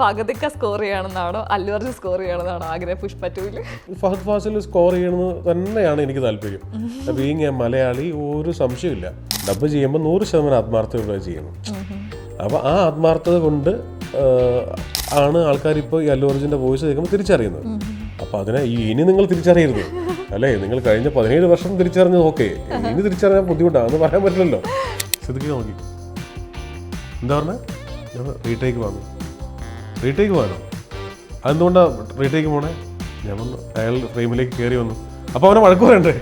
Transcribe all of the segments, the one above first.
ഫഹദിക്ക score ചെയ്യണമെന്നാണോ Allu Arjun score ചെയ്യണമെന്നാണോ ആഗ്രഹം Pushpa 2-ല്? Fahad Fazil score ചെയ്യണമെന്ന് തന്നെയാണ് എനിക്ക് താല്പര്യം. ബീങ് എ മലയാളി ഒരു സംശയമില്ല. ഡബ് ചെയ്യുമ്പോൾ 100% ആത്മാർത്ഥത ചെയ്യണം. അപ്പോൾ ആ ആത്മാർത്ഥത കൊണ്ട് ആണ് ആൾക്കാർ ഇപ്പോൾ ഈ അല്ലു അർജുൻ്റെ വോയിസ് കേൾക്കുമ്പോൾ തിരിച്ചറിയുന്നത്. അപ്പോൾ അതിനെ ഇനി നിങ്ങൾ തിരിച്ചറിയരുത് അല്ലേ, നിങ്ങൾ കഴിഞ്ഞ 17 വർഷം തിരിച്ചറിഞ്ഞത് ഓക്കെ, ഇനി തിരിച്ചറിയാൻ ബുദ്ധിമുട്ടാണെന്ന് പറയാൻ പറ്റില്ലല്ലോ. സിദ്ദിഖ് നോക്കി എന്താ പറഞ്ഞത്, റീടേക്ക് വാങ്ങും. റീടേക്ക് വാങ്ങോ? അതെന്തുകൊണ്ടാണ് റീടേക്ക് പോണേ? ഞാൻ വന്നു, അയാൾ ഫ്രെയിമിലേക്ക് കയറി വന്നു. അപ്പോൾ അവനെ വഴക്ക് പറയണ്ടേ?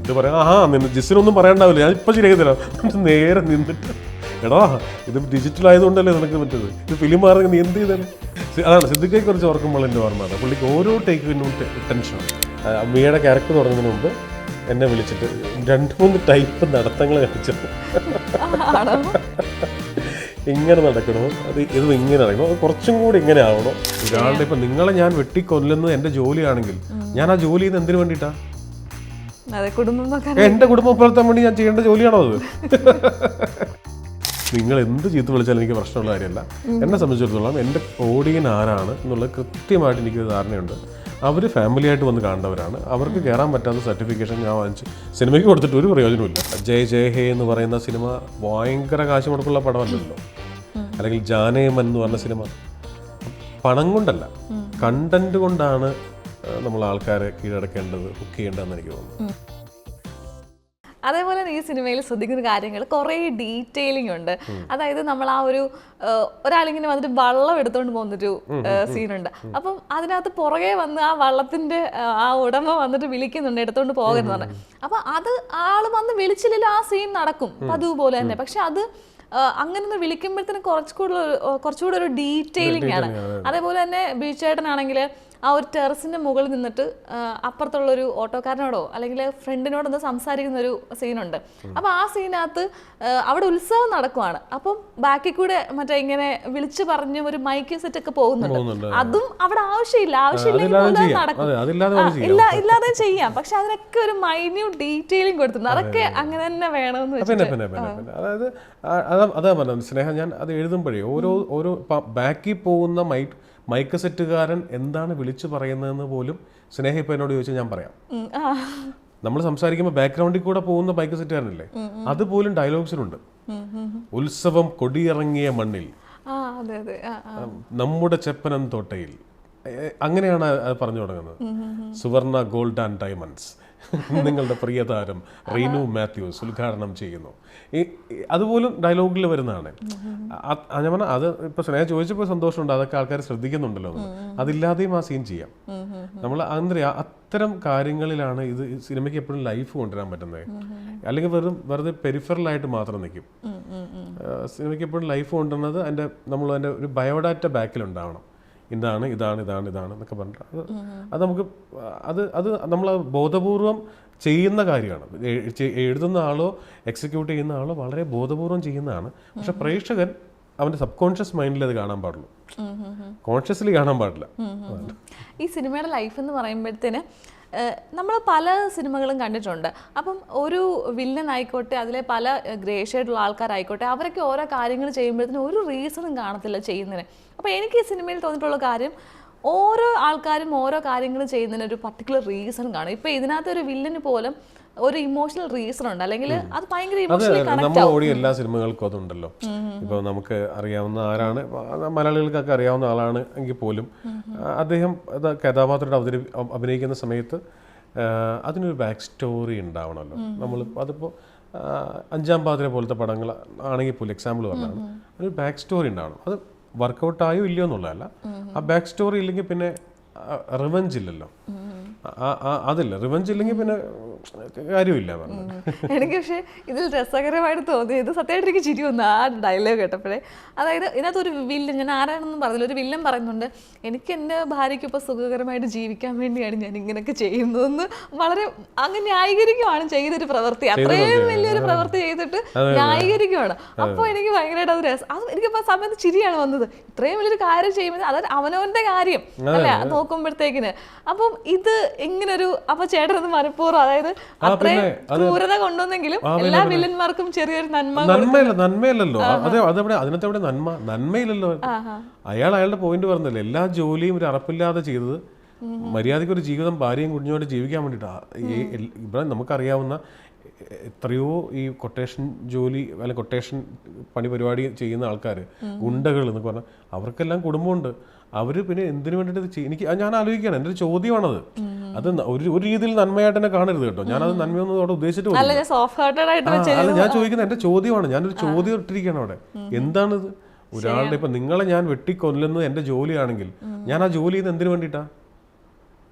ഇത് പറയാം, നിന്നെ ജിസ്സിനൊന്നും പറയണ്ടാവില്ല, ഞാൻ ഇപ്പം ശരിയാക്കി തരാം. നേരെ നിന്നിട്ട് എടാ ഇത് ഡിജിറ്റൽ ആയതുകൊണ്ടല്ലേ നിനക്ക് പറ്റത്, ഇത് ഫിലിം മാറി നീ എന്ത് ചെയ്താലും. അതാണ് സിദ്ദിഖയെ കുറിച്ച് ഓർക്കുമ്പോൾ എൻ്റെ ഓർമ്മയാണ്. പുള്ളിക്ക് ഓരോ ടേക്കിനും ടെൻഷനാണ്. അമ്മയുടെ ക്യാരക്ടർ തുടങ്ങുന്നതിന് മുമ്പ് എന്നെ വിളിച്ചിട്ട് 2-3 ടൈപ്പ് നടത്തങ്ങൾ കാണിച്ചത്. ഇങ്ങനെ നടക്കണോ, ഇത് ഇങ്ങനെ നടക്കണോ, അത് കുറച്ചും കൂടി ഇങ്ങനെ ആവണോ. ഒരാളുടെ ഇപ്പം നിങ്ങളെ ഞാൻ വെട്ടിക്കൊല്ലുന്നത് എൻ്റെ ജോലിയാണെങ്കിൽ ഞാൻ ആ ജോലി ചെയ്യുന്നത് എന്തിനു വേണ്ടിയിട്ടാണ്? എൻ്റെ കുടുംബം പുലർത്താൻ വേണ്ടി ഞാൻ ചെയ്യേണ്ട ജോലിയാണോ അത്? നിങ്ങൾ എന്ത് ചീത്ത വിളിച്ചാലും എനിക്ക് പ്രശ്നമുള്ള കാര്യമല്ല. എന്നെ സംബന്ധിച്ചിടത്തോളം എൻ്റെ ഓഡിയൻ ആരാണ് എന്നുള്ളത് കൃത്യമായിട്ട് എനിക്കൊരു ധാരണയുണ്ട്. അവർ ഫാമിലിയായിട്ട് വന്ന് കാണേണ്ടവരാണ്. അവർക്ക് കയറാൻ പറ്റാത്ത സർട്ടിഫിക്കേഷൻ ഞാൻ വാങ്ങിച്ച് സിനിമയ്ക്ക് കൊടുത്തിട്ട് ഒരു പ്രയോജനമില്ല. ജയ് ജയ് ഹേ എന്ന് പറയുന്ന സിനിമ ഭയങ്കര കാശ് മുടക്കുള്ള പടമല്ലല്ലോ. അല്ലെങ്കിൽ ജാനേമൻ എന്ന് പറഞ്ഞ സിനിമ പണം കൊണ്ടല്ല, കണ്ടന്റ് കൊണ്ടാണ് നമ്മൾ ആൾക്കാരെ കീഴടക്കേണ്ടത്, ബുക്ക് ചെയ്യേണ്ടതെന്ന് എനിക്ക് തോന്നുന്നു. അതേപോലെ ഈ സിനിമയിൽ ശ്രദ്ധിക്കുന്ന കാര്യങ്ങൾ കുറേ ഡീറ്റെയിലിംഗ് ഉണ്ട്. അതായത് നമ്മൾ ആ ഒരാളിങ്ങനെ വന്നിട്ട് വള്ളം എടുത്തോണ്ട് പോകുന്നൊരു സീനുണ്ട്. അപ്പം അതിനകത്ത് പുറകെ വന്ന് ആ വള്ളത്തിന്റെ ആ ഉടമ വന്നിട്ട് വിളിക്കുന്നുണ്ട് എടുത്തോണ്ട് പോകരുതെന്ന് പറഞ്ഞു. അപ്പൊ അത് ആള് വന്ന് വിളിച്ചില്ലല്ലോ, ആ സീൻ നടക്കും അതുപോലെ തന്നെ. പക്ഷെ അത് അങ്ങനെ വിളിക്കുമ്പോഴത്തേനും കുറച്ചുകൂടെ ഒരു ഡീറ്റെയിലിംഗ് ആണ്. അതേപോലെ തന്നെ ബീച്ചേട്ടനാണെങ്കിൽ ആ ഒരു ടെറസിന്റെ മുകളിൽ നിന്നിട്ട് അപ്പുറത്തുള്ളൊരു ഓട്ടോക്കാരനോടോ അല്ലെങ്കിൽ ഫ്രണ്ടിനോടോ ഒന്ന് സംസാരിക്കുന്ന ഒരു സീനുണ്ട്. അപ്പൊ ആ സീനകത്ത് അവിടെ ഉത്സവം നടക്കുവാണ്. അപ്പം ബാക്കിൽ കൂടെ മറ്റേ ഇങ്ങനെ വിളിച്ചു പറഞ്ഞ് ഒരു മൈക്ക് സെറ്റ് ഒക്കെ പോകുന്നുണ്ട്. അതും അവിടെ ആവശ്യമില്ലെങ്കിൽ നടക്കും, ഇല്ലാതെ ചെയ്യാം. പക്ഷെ അതിനൊക്കെ ഒരു മൈന്യൂട്ട് ഡീറ്റെയിലിംഗ് കൊടുത്തിട്ടുണ്ട്. അതൊക്കെ അങ്ങനെ തന്നെ വേണമെന്ന് വെച്ചിട്ട്. അതായത് അതാ പറഞ്ഞത് സ്നേഹം, ഞാൻ അത് എഴുതുമ്പോഴേ ഓരോ ബാക്കിൽ പോകുന്ന മൈക്ക് സെറ്റുകാരൻ എന്താണ് വിളിച്ചു പറയുന്നതെന്ന് പോലും സ്നേഹ ഇപ്പം എന്നോട് ചോദിച്ചാൽ ഞാൻ പറയാം. നമ്മൾ സംസാരിക്കുമ്പോൾ ബാക്ക്ഗ്രൗണ്ടിൽ കൂടെ പോകുന്ന മൈക്ക് സെറ്റുകാരനല്ലേ, അതുപോലും ഡയലോഗ്സിലുണ്ട്. ഉത്സവം കൊടിയിറങ്ങിയ മണ്ണിൽ, നമ്മുടെ ചെപ്പനം തോട്ടയിൽ, അങ്ങനെയാണ് അത് പറഞ്ഞു തുടങ്ങുന്നത്. സുവർണ ഗോൾഡ് ആൻഡ് ഡയമണ്ട്സ് നിങ്ങളുടെ പ്രിയതാരം റീനു മാത്യൂസ് ഉദ്ഘാടനം ചെയ്യുന്നു. അതുപോലും ഡയലോഗിൽ വരുന്നതാണ്. ഞാൻ പറഞ്ഞാൽ അത് ഇപ്പൊ സ്നേഹം ചോദിച്ചപ്പോൾ സന്തോഷമുണ്ട്, അതൊക്കെ ആൾക്കാർ ശ്രദ്ധിക്കുന്നുണ്ടല്ലോ. അതില്ലാതെയും ആ സീൻ ചെയ്യാം. നമ്മൾ അത്തരം കാര്യങ്ങളിലാണ് ഇത് സിനിമയ്ക്ക് എപ്പോഴും ലൈഫ് കൊണ്ടുവരാൻ പറ്റുന്നത്. അല്ലെങ്കിൽ വെറുതെ പെരിഫറലായിട്ട് മാത്രം നിൽക്കും. സിനിമയ്ക്ക് എപ്പോഴും ലൈഫ് കൊണ്ടുവരുന്നത് അതിൻ്റെ ഒരു ബയോഡാറ്റ ബാക്കിലുണ്ടാവണം. ഇതാണ് എന്നൊക്കെ പറഞ്ഞിട്ട് അത് നമുക്ക് അത് നമ്മൾ ബോധപൂർവം ചെയ്യുന്ന കാര്യമാണ്. എഴുതുന്ന ആളോ എക്സിക്യൂട്ട് ചെയ്യുന്ന ആളോ വളരെ ബോധപൂർവം ചെയ്യുന്നതാണ്. പക്ഷെ പ്രേക്ഷകൻ അവൻ്റെ സബ് കോൺഷ്യസ് മൈൻഡിൽ അത് കാണാൻ പാടുള്ളൂ, കോൺഷ്യസ്ലി കാണാൻ പാടില്ല. ഈ സിനിമയുടെ ലൈഫ് എന്ന് പറയുമ്പോഴത്തേന് നമ്മൾ പല സിനിമകളും കണ്ടിട്ടുണ്ട്. അപ്പം ഒരു വില്ലൻ ആയിക്കോട്ടെ, അതിലെ പല ഗ്രേ ഷെയ്ഡുള്ള ആൾക്കാരായിക്കോട്ടെ, അവരൊക്കെ ഓരോ കാര്യങ്ങൾ ചെയ്യുമ്പോഴത്തേനും ഒരു റീസണും കാണത്തില്ല ചെയ്യുന്നതിന്. അപ്പോൾ എനിക്ക് ഈ സിനിമയിൽ തോന്നിയിട്ടുള്ള കാര്യം, ഓരോ ആൾക്കാരും ഓരോ കാര്യങ്ങൾ ചെയ്യുന്നതിന് ഒരു പർട്ടിക്കുലർ റീസൺ കാണും. ഇപ്പം ഇതിനകത്ത് ഒരു വില്ലന് പോലും ഒരു ഇമോഷണൽ റീസൺ ഉണ്ട്, അല്ലെങ്കിൽ അത് ഭയങ്കര ഇമോഷണലി കണക്ട് ആവും. ഓടി എല്ലാ സിനിമകൾക്കും അതുണ്ടല്ലോ. ഇപ്പോൾ നമുക്ക് അറിയാവുന്ന ആരാണ്, മലയാളികൾക്കൊക്കെ അറിയാവുന്ന ആളാണ് എങ്കിൽ പോലും അദ്ദേഹം കഥാപാത്രത്തെ അഭിനയിക്കുന്ന സമയത്ത് അതിനൊരു ബാക്ക് സ്റ്റോറി ഉണ്ടാവണമല്ലോ. നമ്മൾ അതിപ്പോൾ അഞ്ചാം പാതിര പോലത്തെ പടങ്ങൾ ആണെങ്കിൽ പോലും എക്സാമ്പിൾ പറഞ്ഞാണ്, ഒരു ബാക്ക് സ്റ്റോറി ഉണ്ടാവണം. അത് വർക്കൗട്ടായോ ഇല്ലയോ എന്നുള്ളതല്ല. ആ ബാക്ക് സ്റ്റോറി ഇല്ലെങ്കിൽ പിന്നെ റിവഞ്ച് ഇല്ലല്ലോ. അതില്ല, റിവഞ്ച് ഇല്ലെങ്കിൽ പിന്നെ കാര്യമില്ല. എനിക്ക് പക്ഷേ ഇതിൽ രസകരമായിട്ട് തോന്നിയത്, സത്യമായിട്ട് എനിക്ക് ചിരി വന്നു ആ ഡയലോഗ് കേട്ടപ്പോഴേ. അതായത് ഇതിനകത്ത് ഒരു വില്ലൻ, ഞാൻ ആരാണെന്നും പറഞ്ഞില്ല, ഒരു വില്ലൻ പറയുന്നുണ്ട്, എനിക്ക് എൻ്റെ ഭാര്യയ്ക്ക് ഇപ്പോൾ സുഖകരമായിട്ട് ജീവിക്കാൻ വേണ്ടിയാണ് ഞാൻ ഇങ്ങനെയൊക്കെ ചെയ്യുന്നതെന്ന് വളരെ അങ്ങ് ന്യായീകരിക്കുവാണ് ചെയ്തൊരു പ്രവൃത്തി. അത്രയും വലിയൊരു പ്രവൃത്തി ചെയ്തിട്ട് ന്യായീകരിക്കുവാണ്. അപ്പോൾ എനിക്ക് ഭയങ്കരമായിട്ട് അത് രസം, അത് എനിക്കിപ്പോൾ സമയത്ത് ചിരിയാണ് വന്നത്. ഇത്രയും വലിയൊരു കാര്യം ചെയ്യുമ്പോൾ അതായത് അവനവൻ്റെ കാര്യം അല്ലേ നോക്കുമ്പോഴത്തേക്കിന്. അപ്പം ഇത് ഇങ്ങനൊരു, അപ്പോൾ ചേട്ടനത് മനഃപൂർവ്വം, അതായത് അത്രയും ക്രൂരത കൊണ്ടുവന്നെങ്കിലും എല്ലാ വില്ലന്മാർക്കും ചെറിയൊരു നന്മയല്ലല്ലോ അതെവിടെ അതിനകത്ത് എവിടെ നന്മയില്ലല്ലോ. അയാളുടെ പോയിന്റ് പറഞ്ഞല്ലോ, എല്ലാ ജോലിയും ഒരു അറപ്പില്ലാതെ ചെയ്തത് മര്യാദയ്ക്ക് ഒരു ജീവിതം ഭാര്യയും കുഞ്ഞുമായിട്ട് ജീവിക്കാൻ വേണ്ടിയിട്ടാണ്. ഇവിടെ നമുക്കറിയാവുന്ന എത്രയോ ഈ കൊട്ടേഷൻ ജോലി അല്ലെങ്കിൽ കൊട്ടേഷൻ പണി പരിപാടി ചെയ്യുന്ന ആൾക്കാർ, ഗുണ്ടകൾ എന്നൊക്കെ പറഞ്ഞാൽ അവർക്കെല്ലാം കുടുംബമുണ്ട്. അവർ പിന്നെ എന്തിനു വേണ്ടിയിട്ട് എനിക്ക് ഞാൻ ആലോചിക്കുകയാണ്, എൻ്റെ ഒരു ചോദ്യമാണത്. അത് ഒരു രീതിയിൽ നന്മയായിട്ട് തന്നെ കാണരുത് കേട്ടോ, ഞാനത് നന്മയൊന്നും അവിടെ ഉദ്ദേശിച്ചിട്ട് അല്ല, ഞാൻ ചോദിക്കുന്നത് എൻ്റെ ചോദ്യമാണ്. ഞാനൊരു ചോദ്യം ഇട്ടിരിക്കുകയാണ് അവിടെ. എന്താണിത്? ഒരാളുടെ ഇപ്പം നിങ്ങളെ ഞാൻ വെട്ടിക്കൊല്ലുന്നത് എൻ്റെ ജോലിയാണെങ്കിൽ ഞാൻ ആ ജോലി ചെയ്യുന്നത് എന്തിനു വേണ്ടിയിട്ടാ?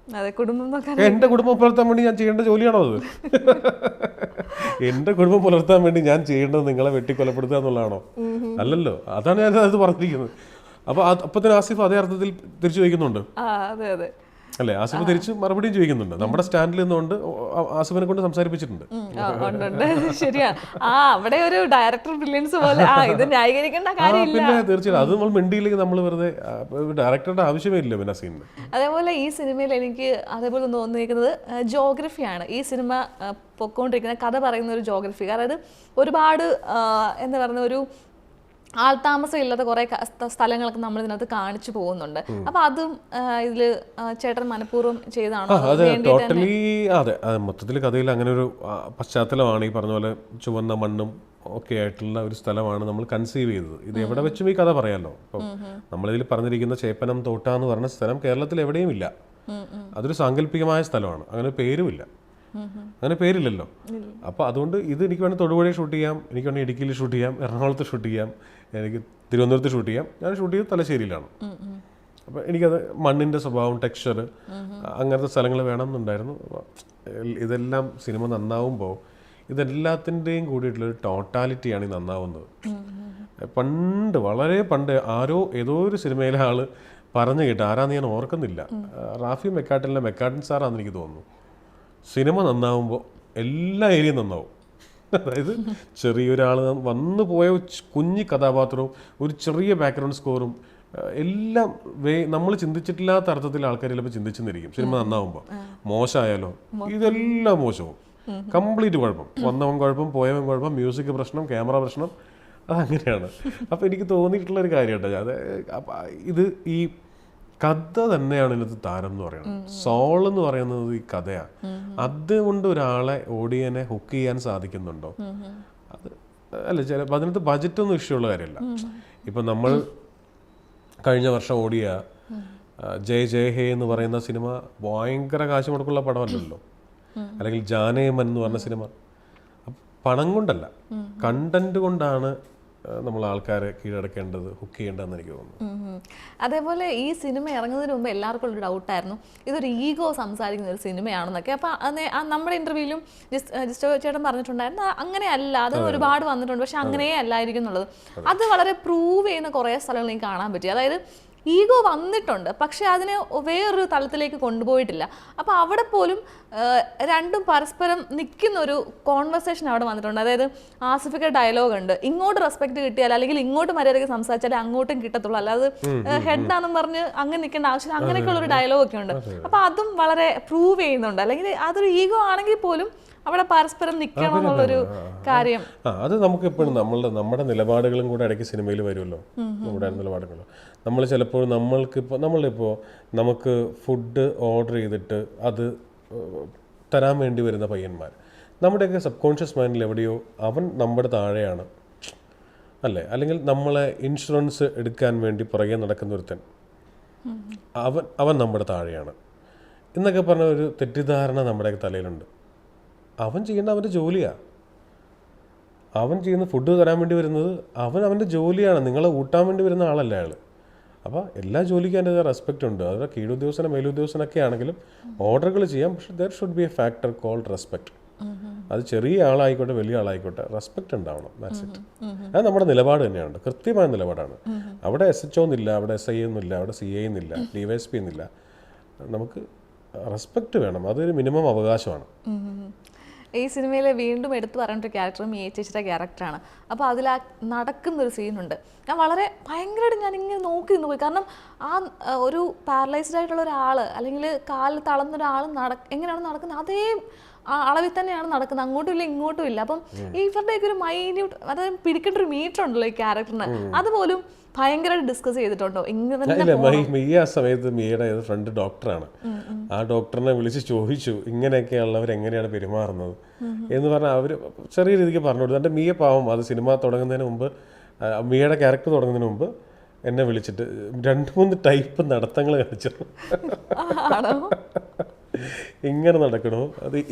എന്റെ കുടുംബം പുലർത്താൻ വേണ്ടി ഞാൻ ചെയ്യേണ്ട ജോലിയാണോ അത്? എന്റെ കുടുംബം പുലർത്താൻ വേണ്ടി ഞാൻ ചെയ്യേണ്ടത് നിങ്ങളെ വെട്ടിക്കൊലപ്പെടുത്തുക എന്നുള്ളതാണോ? അല്ലല്ലോ. അതാണ് ഞാൻ അത് പറഞ്ഞിരിക്കുന്നത്. അപ്പൊ തന്നെ ആസിഫ് അതേ അർത്ഥത്തിൽ തിരിച്ചു ചോദിക്കുന്നുണ്ട് അല്ലേ? ആസിഫ് തിരിച്ച് മറുപടിയും ചോദിക്കുന്നുണ്ട്. നമ്മുടെ സ്റ്റാൻഡിൽ നിന്നുകൊണ്ട് ആസിഫിനെ കൊണ്ട് സംസാരിപ്പിച്ചിട്ടുണ്ട്. ശരിയാ, അവിടെ ഒരു ഡയറക്ടർ ബ്രില്യൻസ് പോലെ ഇത് ന്യായീകരിക്കേണ്ട കാര്യമില്ല. പിന്നെ തീർച്ചയായും അത് നമ്മൾ മിണ്ടിയില്ലെങ്കിൽ നമ്മൾ വെറുതെ ഡയറക്ടറുടെ ആവശ്യമേ ഇല്ല പിന്നെ സീനിൽ. അതേപോലെ ഈ സിനിമയിൽ എനിക്ക് അതേപോലെ തോന്നിയിരിക്കുന്നത് ജോഗ്രഫിയാണ്. ഈ സിനിമ പൊക്കോണ്ടിരിക്കുന്ന കഥ പറയുന്ന ഒരു ജോഗ്രഫി. അതായത് ഒരുപാട് എന്താ പറയുന്ന ഒരു ആൾതാമസം ഇല്ലാത്ത കുറെ സ്ഥലങ്ങളൊക്കെ നമ്മൾ ഇതിനകത്ത് കാണിച്ചു പോകുന്നുണ്ട്. അപ്പൊ അതും ഇതില് ചേട്ടൻ മനഃപൂർവ്വം ചെയ്താണോ? ടോട്ടലി അതെ, മൊത്തത്തിൽ കഥയിൽ അങ്ങനെ ഒരു പശ്ചാത്തലമാണ്. ഈ പറഞ്ഞ പോലെ ചുവന്ന മണ്ണും ഒക്കെ ആയിട്ടുള്ള ഒരു സ്ഥലമാണ് നമ്മൾ കൺസീവ് ചെയ്തത്. ഇത് എവിടെ വെച്ചും ഈ കഥ പറയാമല്ലോ. ഇപ്പം നമ്മളിതിൽ പറഞ്ഞിരിക്കുന്ന ചേപ്പനം തോട്ട എന്ന് പറഞ്ഞ സ്ഥലം കേരളത്തിൽ എവിടെയും ഇല്ല. അതൊരു സാങ്കല്പികമായ സ്ഥലമാണ്, അങ്ങനെ പേരുമില്ല, അങ്ങനെ പേരില്ലല്ലോ. അപ്പോൾ അതുകൊണ്ട് ഇത് എനിക്ക് വേണമെങ്കിൽ തൊടുപുഴ ഷൂട്ട് ചെയ്യാം, എനിക്ക് വേണമെങ്കിൽ ഇടുക്കിയിൽ ഷൂട്ട് ചെയ്യാം, എറണാകുളത്ത് ഷൂട്ട് ചെയ്യാം, എനിക്ക് തിരുവനന്തപുരത്ത് ഷൂട്ട് ചെയ്യാം. ഞാൻ ഷൂട്ട് ചെയ്ത് തലശ്ശേരിയിലാണ്. അപ്പോൾ എനിക്കത് മണ്ണിൻ്റെ സ്വഭാവം, ടെക്സ്ചർ, അങ്ങനത്തെ സ്ഥലങ്ങൾ വേണമെന്നുണ്ടായിരുന്നു. ഇതെല്ലാം സിനിമ നന്നാവുമ്പോൾ ഇതെല്ലാത്തിൻ്റെയും കൂടിയിട്ടുള്ളൊരു ടോട്ടാലിറ്റിയാണ് ഈ നന്നാവുന്നത്. പണ്ട് വളരെ പണ്ട് ഏതോ ഒരു സിനിമയിലെ ആൾ പറഞ്ഞു കേട്ട്, ആരാന്ന് ഞാൻ ഓർക്കുന്നില്ല, റാഫി മെക്കാട്ടിലിൻ്റെ മെക്കാട്ടിൻ സാറാണെന്ന് എനിക്ക് തോന്നുന്നു, സിനിമ നന്നാവുമ്പോൾ എല്ലാ ഏരിയയും നന്നാവും. അതായത് ചെറിയൊരാൾ വന്നു പോയ കുഞ്ഞു കഥാപാത്രവും ഒരു ചെറിയ ബാക്ക്ഗ്രൗണ്ട് സ്കോറും എല്ലാം നമ്മൾ ചിന്തിച്ചിട്ടില്ലാത്ത അർത്ഥത്തിൽ ആൾക്കാർ ചിലപ്പോൾ ചിന്തിച്ചെന്നിരിക്കും സിനിമ നന്നാവുമ്പോൾ. മോശമായാലോ ഇതെല്ലാം മോശവും, കംപ്ലീറ്റ് കുഴപ്പം, വന്നവൻ കുഴപ്പം, പോയവൻ കുഴപ്പം, മ്യൂസിക് പ്രശ്നം, ക്യാമറ പ്രശ്നം, അതങ്ങനെയാണ്. അപ്പോൾ എനിക്ക് തോന്നിയിട്ടുള്ളൊരു കാര്യം കേട്ടോ, അത് ഇത് ഈ കഥ തന്നെയാണ് ഇതിനകത്ത് താരം എന്ന് പറയുന്നത്. സോൾ എന്ന് പറയുന്നത് ഈ കഥയാണ്. അതുകൊണ്ട് ഒരാളെ ഓഡിയനെ ഹുക്ക് ചെയ്യാൻ സാധിക്കുന്നുണ്ടോ? അത് അല്ല, ചിലപ്പോൾ അതിനകത്ത് ബജറ്റൊന്നും ഇഷ്യൂ ഉള്ള കാര്യമല്ല. ഇപ്പം നമ്മൾ കഴിഞ്ഞ വർഷം ഓടിയ ജയ് ജയ് ഹേ എന്ന് പറയുന്ന സിനിമ ഭയങ്കര കാശ് മുടക്കുള്ള പടമല്ലല്ലോ. അല്ലെങ്കിൽ ജാനേമൻ എന്ന് പറഞ്ഞ സിനിമ പണം കൊണ്ടല്ല, കണ്ടന്റ് കൊണ്ടാണ് നമ്മൾ ആൾക്കാരെ കീഴടക്കേണ്ടത്, ഹുക്ക് ചെയ്യേണ്ടതെന്ന് എനിക്ക് തോന്നുന്നു. അതേപോലെ ഈ സിനിമ ഇറങ്ങുന്നതിന് മുമ്പ് എല്ലാവർക്കും ഒരു ഡൗട്ടായിരുന്നു ഇതൊരു ഈഗോ സംസാരിക്കുന്ന ഒരു സിനിമയാണെന്നൊക്കെ. അപ്പോൾ നമ്മുടെ ഇന്റർവ്യൂവിലും ജിസ്റ്റോ ചേട്ടൻ പറഞ്ഞിട്ടുണ്ടായിരുന്നു അങ്ങനെയല്ല, അത് ഒരുപാട് വന്നിട്ടുണ്ട്, പക്ഷെ അങ്ങനെയേ അല്ലായിരിക്കും എന്നുള്ളത്. അത് വളരെ പ്രൂവ് ചെയ്യുന്ന കുറേ സ്ഥലങ്ങളിൽ എനിക്ക് കാണാൻ പറ്റി. അതായത് ഈഗോ വന്നിട്ടുണ്ട്, പക്ഷെ അതിനെ വേറൊരു തലത്തിലേക്ക് കൊണ്ടുപോയിട്ടില്ല. അപ്പോൾ അവിടെ പോലും രണ്ടും പരസ്പരം നിൽക്കുന്ന ഒരു കോൺവെർസേഷൻ അവിടെ വന്നിട്ടുണ്ട്. അതായത് ആസിഫിക്ക് ഡയലോഗ് ഉണ്ട്, ഇങ്ങോട്ട് റെസ്പെക്ട് കിട്ടിയാൽ അല്ലെങ്കിൽ ഇങ്ങോട്ട് മര്യാദയ്ക്ക് സംസാരിച്ചാലേ അങ്ങോട്ടും കിട്ടത്തുള്ളൂ, അല്ലാതെ ഹെഡാണെന്ന് പറഞ്ഞ് അങ്ങനെ നിൽക്കേണ്ട ആവശ്യമില്ല, അങ്ങനെയൊക്കെയുള്ള ഒരു ഡയലോഗ് ഒക്കെ ഉണ്ട്. അപ്പോൾ അതും വളരെ പ്രൂവ് ചെയ്യുന്നുണ്ട്. അല്ലെങ്കിൽ അതൊരു ഈഗോ ആണെങ്കിൽ പോലും അവിടെ പരസ്പരം നിൽക്കണം എന്നുള്ളൊരു കാര്യം. അത് നമുക്ക് എപ്പോഴും നമ്മുടെ നിലപാടുകളും കൂടെ ഇടയ്ക്ക് സിനിമയിൽ വരുമല്ലോ. നമ്മുടെ നിലപാടുകളും നമ്മൾ ചിലപ്പോൾ നമ്മളിപ്പോൾ നമുക്ക് ഫുഡ് ഓർഡർ ചെയ്തിട്ട് അത് തരാൻ വേണ്ടി വരുന്ന പയ്യന്മാർ, നമ്മുടെയൊക്കെ സബ് കോൺഷ്യസ് മൈൻഡിൽ എവിടെയോ അവൻ നമ്മുടെ താഴെയാണ് അല്ലേ? അല്ലെങ്കിൽ നമ്മളെ ഇൻഷുറൻസ് എടുക്കാൻ വേണ്ടി പുറകെ നടക്കുന്ന ഒരുത്തൻ അവൻ നമ്മുടെ താഴെയാണ് എന്നൊക്കെ പറഞ്ഞ ഒരു തെറ്റിദ്ധാരണ നമ്മുടെയൊക്കെ തലയിലുണ്ട്. അവൻ ചെയ്യേണ്ട അവൻ്റെ ജോലിയാണ്. അവൻ ചെയ്യുന്ന ഫുഡ് തരാൻ വേണ്ടി വരുന്നത് അവൻ്റെ ജോലിയാണ്, നിങ്ങളെ ഊട്ടാൻ വേണ്ടി വരുന്ന ആളല്ല അയാൾ. അപ്പോൾ എല്ലാ ജോലിക്കും അതിൻ്റെ റെസ്പെക്റ്റ് ഉണ്ട്. അതുപോലെ കീഴുദ്യോഗസ്ഥന മേലുദ്യോഗസ്ഥനൊക്കെ ആണെങ്കിലും ഓർഡറുകൾ ചെയ്യാം, പക്ഷേ there should be a factor called respect. അത് ചെറിയ ആളായിക്കോട്ടെ വലിയ ആളായിക്കോട്ടെ റെസ്പെക്റ്റ് ഉണ്ടാവണം. That's it. അത് നമ്മുടെ നിലപാട് തന്നെയാണ്, കൃത്യമായ നിലപാടാണ്. അവിടെ SHO എന്നില്ല, അവിടെ SI എന്നില്ല, അവിടെ CA എന്നില്ല, DYSP എന്നില്ല. നമുക്ക് റെസ്പെക്റ്റ് വേണം, അതൊരു മിനിമം അവകാശമാണ്. ഈ സിനിമയിൽ വീണ്ടും എടുത്തു പറയേണ്ട ഒരു ക്യാരക്ടർ മിയ ചേച്ചിയുടെ ക്യാരക്ടറാണ്. അപ്പോൾ അതിൽ നടക്കുന്നൊരു സീനുണ്ട്, ഞാൻ ഭയങ്കരമായിട്ട് ഞാനിങ്ങനെ നോക്കി നിന്ന് പോയി. കാരണം ഒരു പാരലൈസ്ഡ് ആയിട്ടുള്ള ഒരാൾ അല്ലെങ്കിൽ കാലിൽ തളർന്ന ഒരാൾ എങ്ങനെയാണ് നടക്കുന്നത്, അതേ ആ അളവിൽ തന്നെയാണ് നടക്കുന്നത്, അങ്ങോട്ടും ഇല്ല ഇങ്ങോട്ടും ഇല്ല. അപ്പം ഇവരുടെയൊക്കെ ഒരു മൈന്യൂട്ട്, അതായത് പിടിക്കേണ്ട ഒരു മീറ്റർ ഉണ്ടല്ലോ ഈ ക്യാരക്ടറിന്, അതുപോലും ഭയങ്കരമായിട്ട് ഡിസ്കസ് ചെയ്തിട്ടുണ്ടോ? മിയ ആ സമയത്ത് മിയയുടെ ഫ്രണ്ട് ഡോക്ടറാണ്. ആ ഡോക്ടറിനെ വിളിച്ച് ചോദിച്ചു ഇങ്ങനെയൊക്കെയുള്ളവർ എങ്ങനെയാണ് പെരുമാറുന്നത് എന്ന് പറഞ്ഞാൽ അവർ ചെറിയ രീതിക്ക് പറഞ്ഞു കൊടുത്തു. എൻ്റെ മിയ പാവം അത് സിനിമ തുടങ്ങുന്നതിന് മുമ്പ്, മിയയുടെ ക്യാരക്ടർ തുടങ്ങുന്നതിന് മുമ്പ് എന്നെ വിളിച്ചിട്ട് 2-3 ടൈപ്പ് നടത്തങ്ങൾ കാണിച്ചു. ഇങ്ങനെ നടക്കണോ,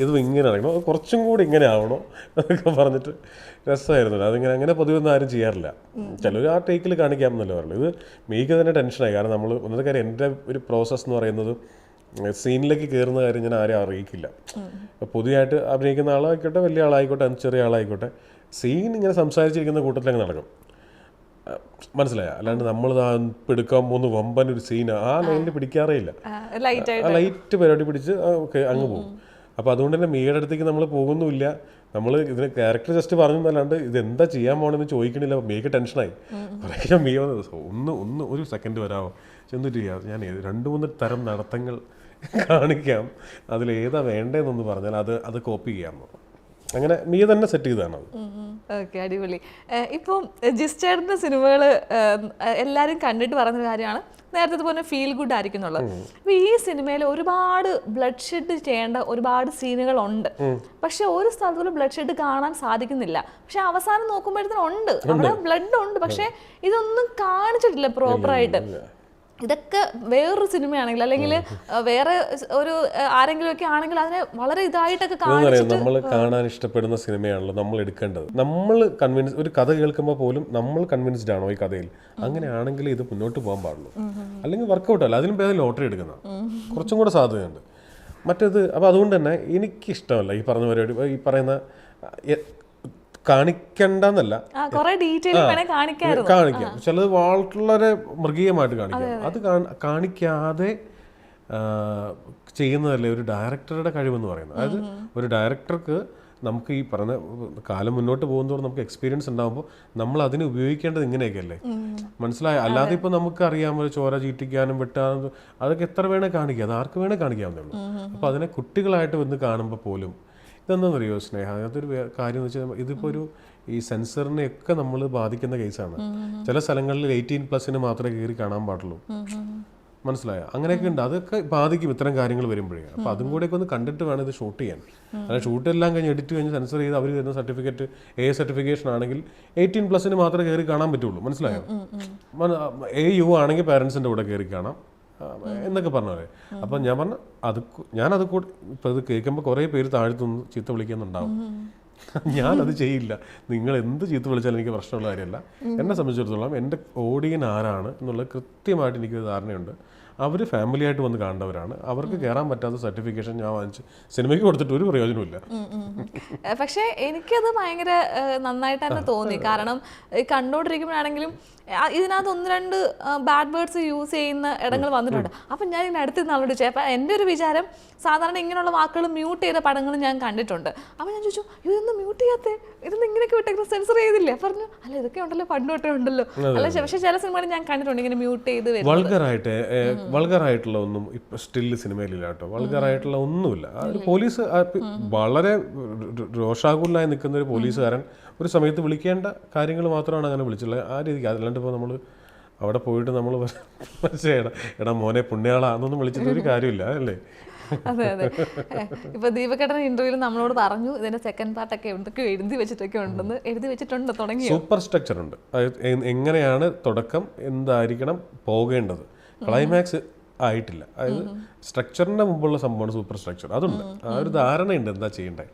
ഇത് ഇങ്ങനെ നടക്കണോ, കുറച്ചും കൂടി ഇങ്ങനെ ആവണോ എന്നൊക്കെ പറഞ്ഞിട്ട് രസമായിരുന്നു. അതിങ്ങനെ അങ്ങനെ പൊതുവൊന്നും ആരും ചെയ്യാറില്ല. ചിലർ ആ ടേക്കിൽ കാണിക്കാമെന്നല്ല പറഞ്ഞു. ഇത് മീക്ക് തന്നെ ടെൻഷനായി. കാരണം നമ്മൾ ഒന്നത്തെ കാര്യം, എൻ്റെ ഒരു പ്രോസസ്സ് എന്ന് പറയുന്നത് സീനിലേക്ക് കയറുന്ന കാര്യം ഞാൻ ആരെയും അറിയിക്കില്ല. പുതിയതായിട്ട് അഭിനയിക്കുന്ന ആളായിക്കോട്ടെ, വലിയ ആളായിക്കോട്ടെ, ചെറിയ ആളായിക്കോട്ടെ, സീൻ ഇങ്ങനെ സംസാരിച്ചിരിക്കുന്ന കൂട്ടത്തിലങ്ങ് നടക്കും. മനസ്സിലായ? അല്ലാണ്ട് നമ്മൾ എടുക്കാൻ പോകുന്ന വമ്പൻ ഒരു സീന് ആ ലൈനിൽ പിടിക്കാറേ ഇല്ല. ലൈറ്റ് പരിപാടി പിടിച്ച് അങ്ങ് പോകും. അപ്പോൾ അതുകൊണ്ട് തന്നെ മിയയുടെ അടുത്തേക്ക് നമ്മൾ പോകുന്നുമില്ല. നമ്മൾ ഇതിന് ക്യാരക്ടർ ജസ്റ്റ് പറഞ്ഞല്ലാണ്ട് ഇതെന്താ ചെയ്യാൻ പോകണമെന്ന് ചോദിക്കണില്ല. മിയക്ക് ടെൻഷനായി. കുറേ മിയ ഒരു സെക്കൻഡ് വരാമോ, ചെന്നിട്ട് ചെയ്യാം, ഞാൻ 2-3 തരം നടത്തങ്ങൾ കാണിക്കാം, അതിലേതാ വേണ്ടതെന്നൊന്ന് പറഞ്ഞാൽ അത് കോപ്പി ചെയ്യാമോ. അങ്ങനെ മിയ തന്നെ സെറ്റ് ചെയ്തതാണ് അത്. ഓക്കെ, അടിപൊളി. ഇപ്പം ജിസ്റ്റേട്ടൻ്റെ സിനിമകൾ എല്ലാവരും കണ്ടിട്ട് പറയുന്ന കാര്യമാണ്, നേരത്തെ പോലെ ഫീൽ ഗുഡ് ആയിരിക്കും എന്നുള്ളത്. അപ്പൊ ഈ സിനിമയിൽ ഒരുപാട് ബ്ലഡ് ഷെഡ് ചെയ്യേണ്ട ഒരുപാട് സീനുകളുണ്ട്. പക്ഷെ ഒരു സ്ഥലത്തുള്ള ബ്ലഡ് ഷെഡ് കാണാൻ സാധിക്കുന്നില്ല. പക്ഷെ അവസാനം നോക്കുമ്പോഴത്തേനും ഉണ്ട്, അവിടെ ബ്ലഡ് ഉണ്ട്. പക്ഷെ ഇതൊന്നും കാണിച്ചിട്ടില്ല പ്രോപ്പറായിട്ട്. ഇതൊക്കെ വേറൊരു സിനിമയാണെങ്കിൽ, അല്ലെങ്കിൽ വേറെ ഒരു ആരെങ്കിലും ഒക്കെ ആണെങ്കിൽ അതിനെ വളരെ ഇതായിട്ടൊക്കെ കാണിച്ചിട്ട് നമ്മൾ കാണാൻ ഇഷ്ടപ്പെടുന്ന സിനിമയാണല്ലോ നമ്മൾ എടുക്കേണ്ടത്. നമ്മൾ കൺവിൻസ്, ഒരു കഥ കേൾക്കുമ്പോൾ പോലും നമ്മൾ കൺവിൻസ്ഡ് ആണോ ഈ കഥയിൽ, അങ്ങനെയാണെങ്കിൽ ഇത് മുന്നോട്ട് പോകാൻ പാടുള്ളൂ. അല്ലെങ്കിൽ വർക്കൗട്ട് അല്ല, അതിനും പേര് ലോട്ടറി എടുക്കുന്ന കുറച്ചും കൂടെ സാധ്യതയുണ്ട്. മറ്റേത് അപ്പോൾ അതുകൊണ്ട് തന്നെ എനിക്കിഷ്ടമല്ല ഈ പറഞ്ഞ പരിപാടി. ഈ പറയുന്ന കാണിക്കണ്ടെന്നല്ല, കാണിക്കാം, ചിലത് വളരെ മൃഗീയമായിട്ട് കാണിക്കാം. അത് കാണിക്കാതെ ചെയ്യുന്നതല്ലേ ഒരു ഡയറക്ടറുടെ കഴിവെന്ന് പറയുന്നത്. അതായത് ഒരു ഡയറക്ടർക്ക് നമുക്ക് ഈ പറഞ്ഞ കാലം മുന്നോട്ട് പോകുന്നതോടെ നമുക്ക് എക്സ്പീരിയൻസ് ഉണ്ടാകുമ്പോൾ നമ്മൾ അതിനെ ഉപയോഗിക്കേണ്ടത് ഇങ്ങനെയൊക്കെ അല്ലേ, മനസ്സിലായ? അല്ലാതെ ഇപ്പോൾ നമുക്ക് അറിയാമോ ചോര ചീറ്റിക്കാനും വെട്ടാനും അതൊക്കെ എത്ര വേണേൽ കാണിക്കാം, അത് ആർക്ക് വേണേൽ കാണിക്കാവുന്നേ ഉള്ളൂ. അപ്പോൾ അതിനെ കുട്ടികളായിട്ട് വന്ന് കാണുമ്പോൾ പോലും ഇതെന്താണെന്നറിയോ സ്നേഹ, അതിനകത്തൊരു കാര്യം എന്ന് വെച്ചാൽ ഇതിപ്പോൾ ഒരു ഈ സെൻസറിനെയൊക്കെ നമ്മൾ ബാധിക്കുന്ന കേസാണ്. ചില സ്ഥലങ്ങളിൽ 18+ മാത്രമേ കയറി കാണാൻ പാടുള്ളൂ, മനസ്സിലായോ? അങ്ങനെയൊക്കെ ഉണ്ട്. അതൊക്കെ ബാധിക്കും ഇത്തരം കാര്യങ്ങൾ വരുമ്പോഴേ. അപ്പോൾ അതും കൂടെയൊക്കെ ഒന്ന് കണ്ടിട്ട് വേണം ഇത് ഷൂട്ട് ചെയ്യാൻ. അതായത് ഷൂട്ടെല്ലാം കഴിഞ്ഞ് എഡിറ്റ് കഴിഞ്ഞ് സെൻസർ ചെയ്ത് അവർ തരുന്ന സർട്ടിഫിക്കറ്റ് സർട്ടിഫിക്കേഷൻ ആണെങ്കിൽ 18+ മാത്രമേ കയറി കാണാൻ പറ്റുള്ളൂ, മനസ്സിലായോ? AU ആണെങ്കിൽ പാരൻസിൻ്റെ കൂടെ കയറി കാണാം എന്നൊക്കെ പറഞ്ഞേ. അപ്പം ഞാൻ പറഞ്ഞു ഞാനത് കൂടെ ഇപ്പോൾ ഇത് കേൾക്കുമ്പോൾ കുറേ പേര് താഴ്ത്തുനിന്ന് ചീത്ത വിളിക്കുന്നുണ്ടാവും. ഞാനത് ചെയ്യില്ല. നിങ്ങൾ എന്ത് ചീത്ത വിളിച്ചാലും എനിക്ക് പ്രശ്നമുള്ള കാര്യമല്ല. എന്നെ സംബന്ധിച്ചിടത്തോളം എൻ്റെ ഓഡിയൻ ആരാണ് എന്നുള്ളത് കൃത്യമായിട്ട് എനിക്കൊരു ധാരണയുണ്ട്. അവർ ഫാമിലി ആയിട്ട് വന്ന് കാണേണ്ടവരാണ്. അവർക്ക് കയറാൻ പറ്റാത്ത സർട്ടിഫിക്കേഷൻ ഞാൻ വാങ്ങിച്ച് സിനിമയ്ക്ക് കൊടുത്തിട്ട് ഒരു പ്രയോജനമില്ല. പക്ഷേ എനിക്കത് ഭയങ്കര നന്നായിട്ട് തന്നെ തോന്നി. കാരണം കണ്ടുകൊണ്ടിരിക്കുമ്പോഴാണെങ്കിലും ഇതിനകത്ത് 1-2 ബാഡ് വേർഡ്സ് യൂസ് ചെയ്യുന്ന ഇടങ്ങൾ വന്നിട്ടുണ്ട്. അപ്പം ഞാൻ ഇതിന് അടുത്ത് നാളോട് ചോദിച്ചു. അപ്പം എൻ്റെ ഒരു വിചാരം, സാധാരണ ഇങ്ങനെയുള്ള വാക്കുകൾ മ്യൂട്ട് ചെയ്ത പടങ്ങൾ ഞാൻ കണ്ടിട്ടുണ്ട്. അപ്പം ഞാൻ ചോദിച്ചു, ഇതൊന്നും മ്യൂട്ട് ചെയ്യാത്തേ, ഇതൊന്നും ഇങ്ങനെയൊക്കെ വിട്ടേക്കുന്ന സെൻസർ ചെയ്തില്ലേ? പറഞ്ഞു, അല്ല ഇതൊക്കെ ഉണ്ടല്ലോ, പണ്ട് തൊട്ടേ ഉണ്ടല്ലോ. അല്ല പക്ഷേ ചില സിനിമകൾ ഞാൻ കണ്ടിട്ടുണ്ട് ഇങ്ങനെ മ്യൂട്ട് ചെയ്ത് വൾഗറായിട്ടുള്ള ഒന്നും ഇപ്പം സ്റ്റിൽ സിനിമയിലില്ല കേട്ടോ. വൾഗറായിട്ടുള്ള ഒന്നുമില്ല. ഒരു പോലീസ് വളരെ രോഷാകുലനായി നിൽക്കുന്ന ഒരു പോലീസുകാരൻ ഒരു സമയത്ത് വിളിക്കേണ്ട കാര്യങ്ങൾ മാത്രമാണ് അങ്ങനെ വിളിച്ചുള്ളത്, ആ രീതിക്ക്. അതല്ലാണ്ട് ഇപ്പോൾ നമ്മൾ അവിടെ പോയിട്ട് നമ്മൾ എടാ മോനെ പുണ്യാളാ എന്നൊന്നും വിളിച്ചിട്ട് ഒരു കാര്യമില്ല, അല്ലേ? അതെ അതെ. ഇപ്പൊ ദീപകേട്ടൻ ഇന്റർവ്യൂവിൽ നമ്മളോട് പറഞ്ഞു ഇതിന്റെ സെക്കൻഡ് പാർട്ടൊക്കെ എന്തൊക്കെ എഴുതി വെച്ചിട്ടുണ്ട് തുടങ്ങി. സൂപ്പർ സ്ട്രക്ചർ ഉണ്ട്. എങ്ങനെയാണ് തുടക്കം, എന്തായിരിക്കണം പോകേണ്ടത്, ക്ലൈമാക്സ് ആയിട്ടില്ല. അതായത് സ്ട്രക്ചറിന്റെ മുമ്പുള്ള സംഭവമാണ് സൂപ്പർ സ്ട്രക്ചർ. അതുണ്ട്, ആ ഒരു ധാരണയുണ്ട് എന്താ ചെയ്യേണ്ടത്.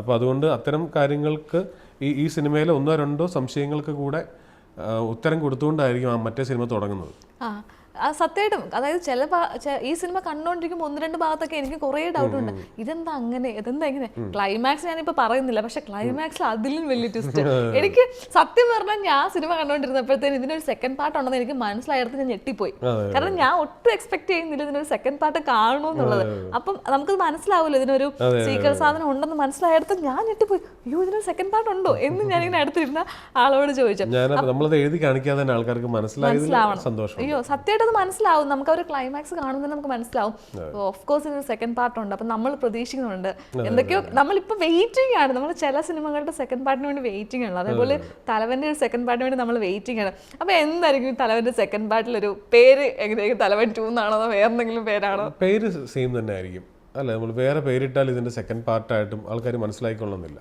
അപ്പോൾ അതുകൊണ്ട് അത്തരം കാര്യങ്ങൾക്ക് ഈ സിനിമയിലെ 1-2 സംശയങ്ങൾക്ക് കൂടെ ഉത്തരം കൊടുത്തുകൊണ്ടായിരിക്കും ആ മറ്റേ സിനിമ തുടങ്ങുന്നത്. സത്യമായിട്ടും, അതായത് ഈ സിനിമ കണ്ടുകൊണ്ടിരിക്കുമ്പോൾ 1-2 ഭാഗത്തൊക്കെ എനിക്ക് കുറേ ഡൗട്ട് ഉണ്ട്. ഇതെന്താ അങ്ങനെ, ഇതെന്താ ഇങ്ങനെ. ക്ലൈമാക്സ് ഞാനിപ്പോൾ പറയുന്നില്ല, പക്ഷെ ക്ലൈമാക്സിൽ അതിലും വലിയ ട്വിസ്റ്റ്. എനിക്ക് സത്യം പറഞ്ഞാൽ ഞാൻ സിനിമ കണ്ടുകൊണ്ടിരുന്നപ്പോഴത്തേന് ഇതിനൊരു സെക്കൻഡ് പാർട്ട് ഉണ്ടെന്ന് എനിക്ക് മനസ്സിലായിട്ട് ഞാൻ ഞെട്ടിപ്പോയി. കാരണം ഞാൻ ഒട്ടും എക്സ്പെക്ട് ചെയ്യുന്നില്ല ഇതിനൊരു സെക്കൻഡ് പാർട്ട് കാണണമെന്നുള്ളത്. അപ്പം നമുക്കത് മനസ്സിലാവുമല്ലോ ഇതിനൊരു സീക്വൽ സാധനം ഉണ്ടെന്ന് മനസ്സിലായിട്ട് ഞാൻ ഞെട്ടിപ്പോയി. അയ്യോ ഇതിനൊരു സെക്കൻഡ് പാർട്ട് ഉണ്ടോ എന്ന് ഞാനിങ്ങനെ അടുത്തിരുന്ന ആളോട് ചോദിച്ചു. നമ്മളത് എഴുതി കാണിക്കാതെ ആൾക്കാർക്ക് മനസ്സിലാവണം. അയ്യോ സത്യമായിട്ട് തീർച്ചയായിട്ടും അത് മനസ്സിലാവും. നമുക്ക് ഒരു ക്ലൈമാക്സ് കാണുമ്പോൾ നമുക്ക് മനസ്സിലാവും ഓഫ് കോഴ്സ് ഇതിന് സെക്കൻഡ് പാർട്ട് ഉണ്ട്. അപ്പം നമ്മൾ പ്രതീക്ഷിക്കുന്നുണ്ട് എന്തൊക്കെയോ. നമ്മളിപ്പോൾ വെയിറ്റിംഗ് ആണ്, നമ്മൾ ചില സിനിമകളുടെ സെക്കൻഡ് പാർട്ടിന് വേണ്ടി വെയിറ്റിംഗ് ആണ്. അതേപോലെ തലവൻ്റെ ഒരു സെക്കൻഡ് പാർട്ടിന് വേണ്ടി നമ്മൾ വെയിറ്റിംഗ് ആണ്. അപ്പോൾ എന്തായിരിക്കും തലവൻ്റെ സെക്കൻഡ് പാർട്ടിലൊരു പേര്? എങ്ങനെയായിരിക്കും? തലവൻ 2 എന്നാണോ അതോ വേറെ എന്തെങ്കിലും പേരാണോ? പേര് സെയിം തന്നെ ആയിരിക്കും. അല്ല, നമ്മൾ വേറെ പേരിട്ടാൽ ഇതിന്റെ സെക്കൻഡ് പാർട്ടായിട്ടും ആൾക്കാർ മനസ്സിലാക്കിക്കൊള്ളുന്നില്ല.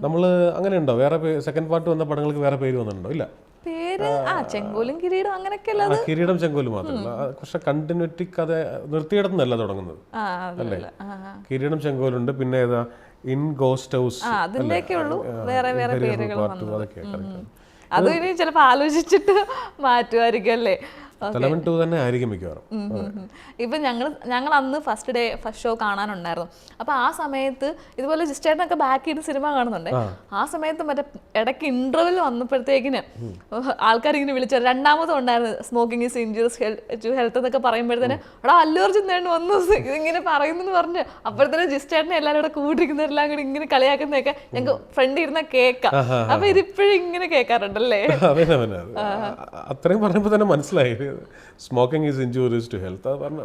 നമ്മൾ അങ്ങനെ ഉണ്ടോ? വേറെ സെക്കൻഡ് പാർട്ട് വന്ന പടങ്ങൾക്ക് വേറെ പേര് വന്നിട്ടുണ്ടോ? ഇല്ല. പേര് ചെങ്കോലും കിരീടം അങ്ങനെയൊക്കെ കിരീടം ചെങ്കോലും മാത്രമല്ല, പക്ഷെ കണ്ടിന്യൂറ്റി കഥ നിർത്തിയിടത്തുനിന്നല്ല തുടങ്ങുന്നത് അല്ലേ? കിരീടം ചെങ്കോലുണ്ട്, പിന്നെ ഏതാ ഇൻ ഗോസ്റ്റ് ഹൗസ്, അതിന്റെയൊക്കെ ഉള്ളൂ വേറെ വേറെ പേരുകൾ. അത് ഇനി ചിലപ്പോൾ ആലോചിച്ചിട്ട് മാറ്റുമായിരിക്കും അല്ലേ? തലവൻ 2 തന്നെ ആയിരിക്കും മിക്കവാറും. ഇപ്പം ഞങ്ങൾ അന്ന് ഫസ്റ്റ് ഷോ കാണാനുണ്ടായിരുന്നു. അപ്പോൾ ആ സമയത്ത് ഇതുപോലെ ജിസ്റ്റേട്ടനൊക്കെ ബാക്ക് ചെയ്ത് സിനിമ കാണുന്നുണ്ട്. ആ സമയത്ത് മറ്റേ ഇടയ്ക്ക് ഇന്റർവെൽ വന്നപ്പോഴത്തേക്കിന് ആൾക്കാരിങ്ങനെ വിളിച്ചു. രണ്ടാമതും ഉണ്ടായിരുന്നു smoking is injurious to health എന്നൊക്കെ പറയുമ്പോഴത്തേന് എടാ അല്ലു അർജുൻ നേണ്ട് വന്നു ഇതിങ്ങനെ പറയുന്നു പറഞ്ഞ് അപ്പോഴത്തേനും ജിസ്റ്റേട്ടനെ എല്ലാവരും കൂടെ കൂട്ടിരിക്കുന്നവരെല്ലാം കൂടി ഇങ്ങനെ കളിയാക്കുന്നതൊക്കെ ഞങ്ങൾക്ക് ഫ്രണ്ട് ഇരുന്ന കേൾക്കാം. അപ്പൊ ഇതിപ്പോഴും ഇങ്ങനെ കേൾക്കാറുണ്ടല്ലേ? അത്രയും പറഞ്ഞപ്പോൾ തന്നെ മനസ്സിലായി smoking is injurious to health. അത് പറഞ്ഞ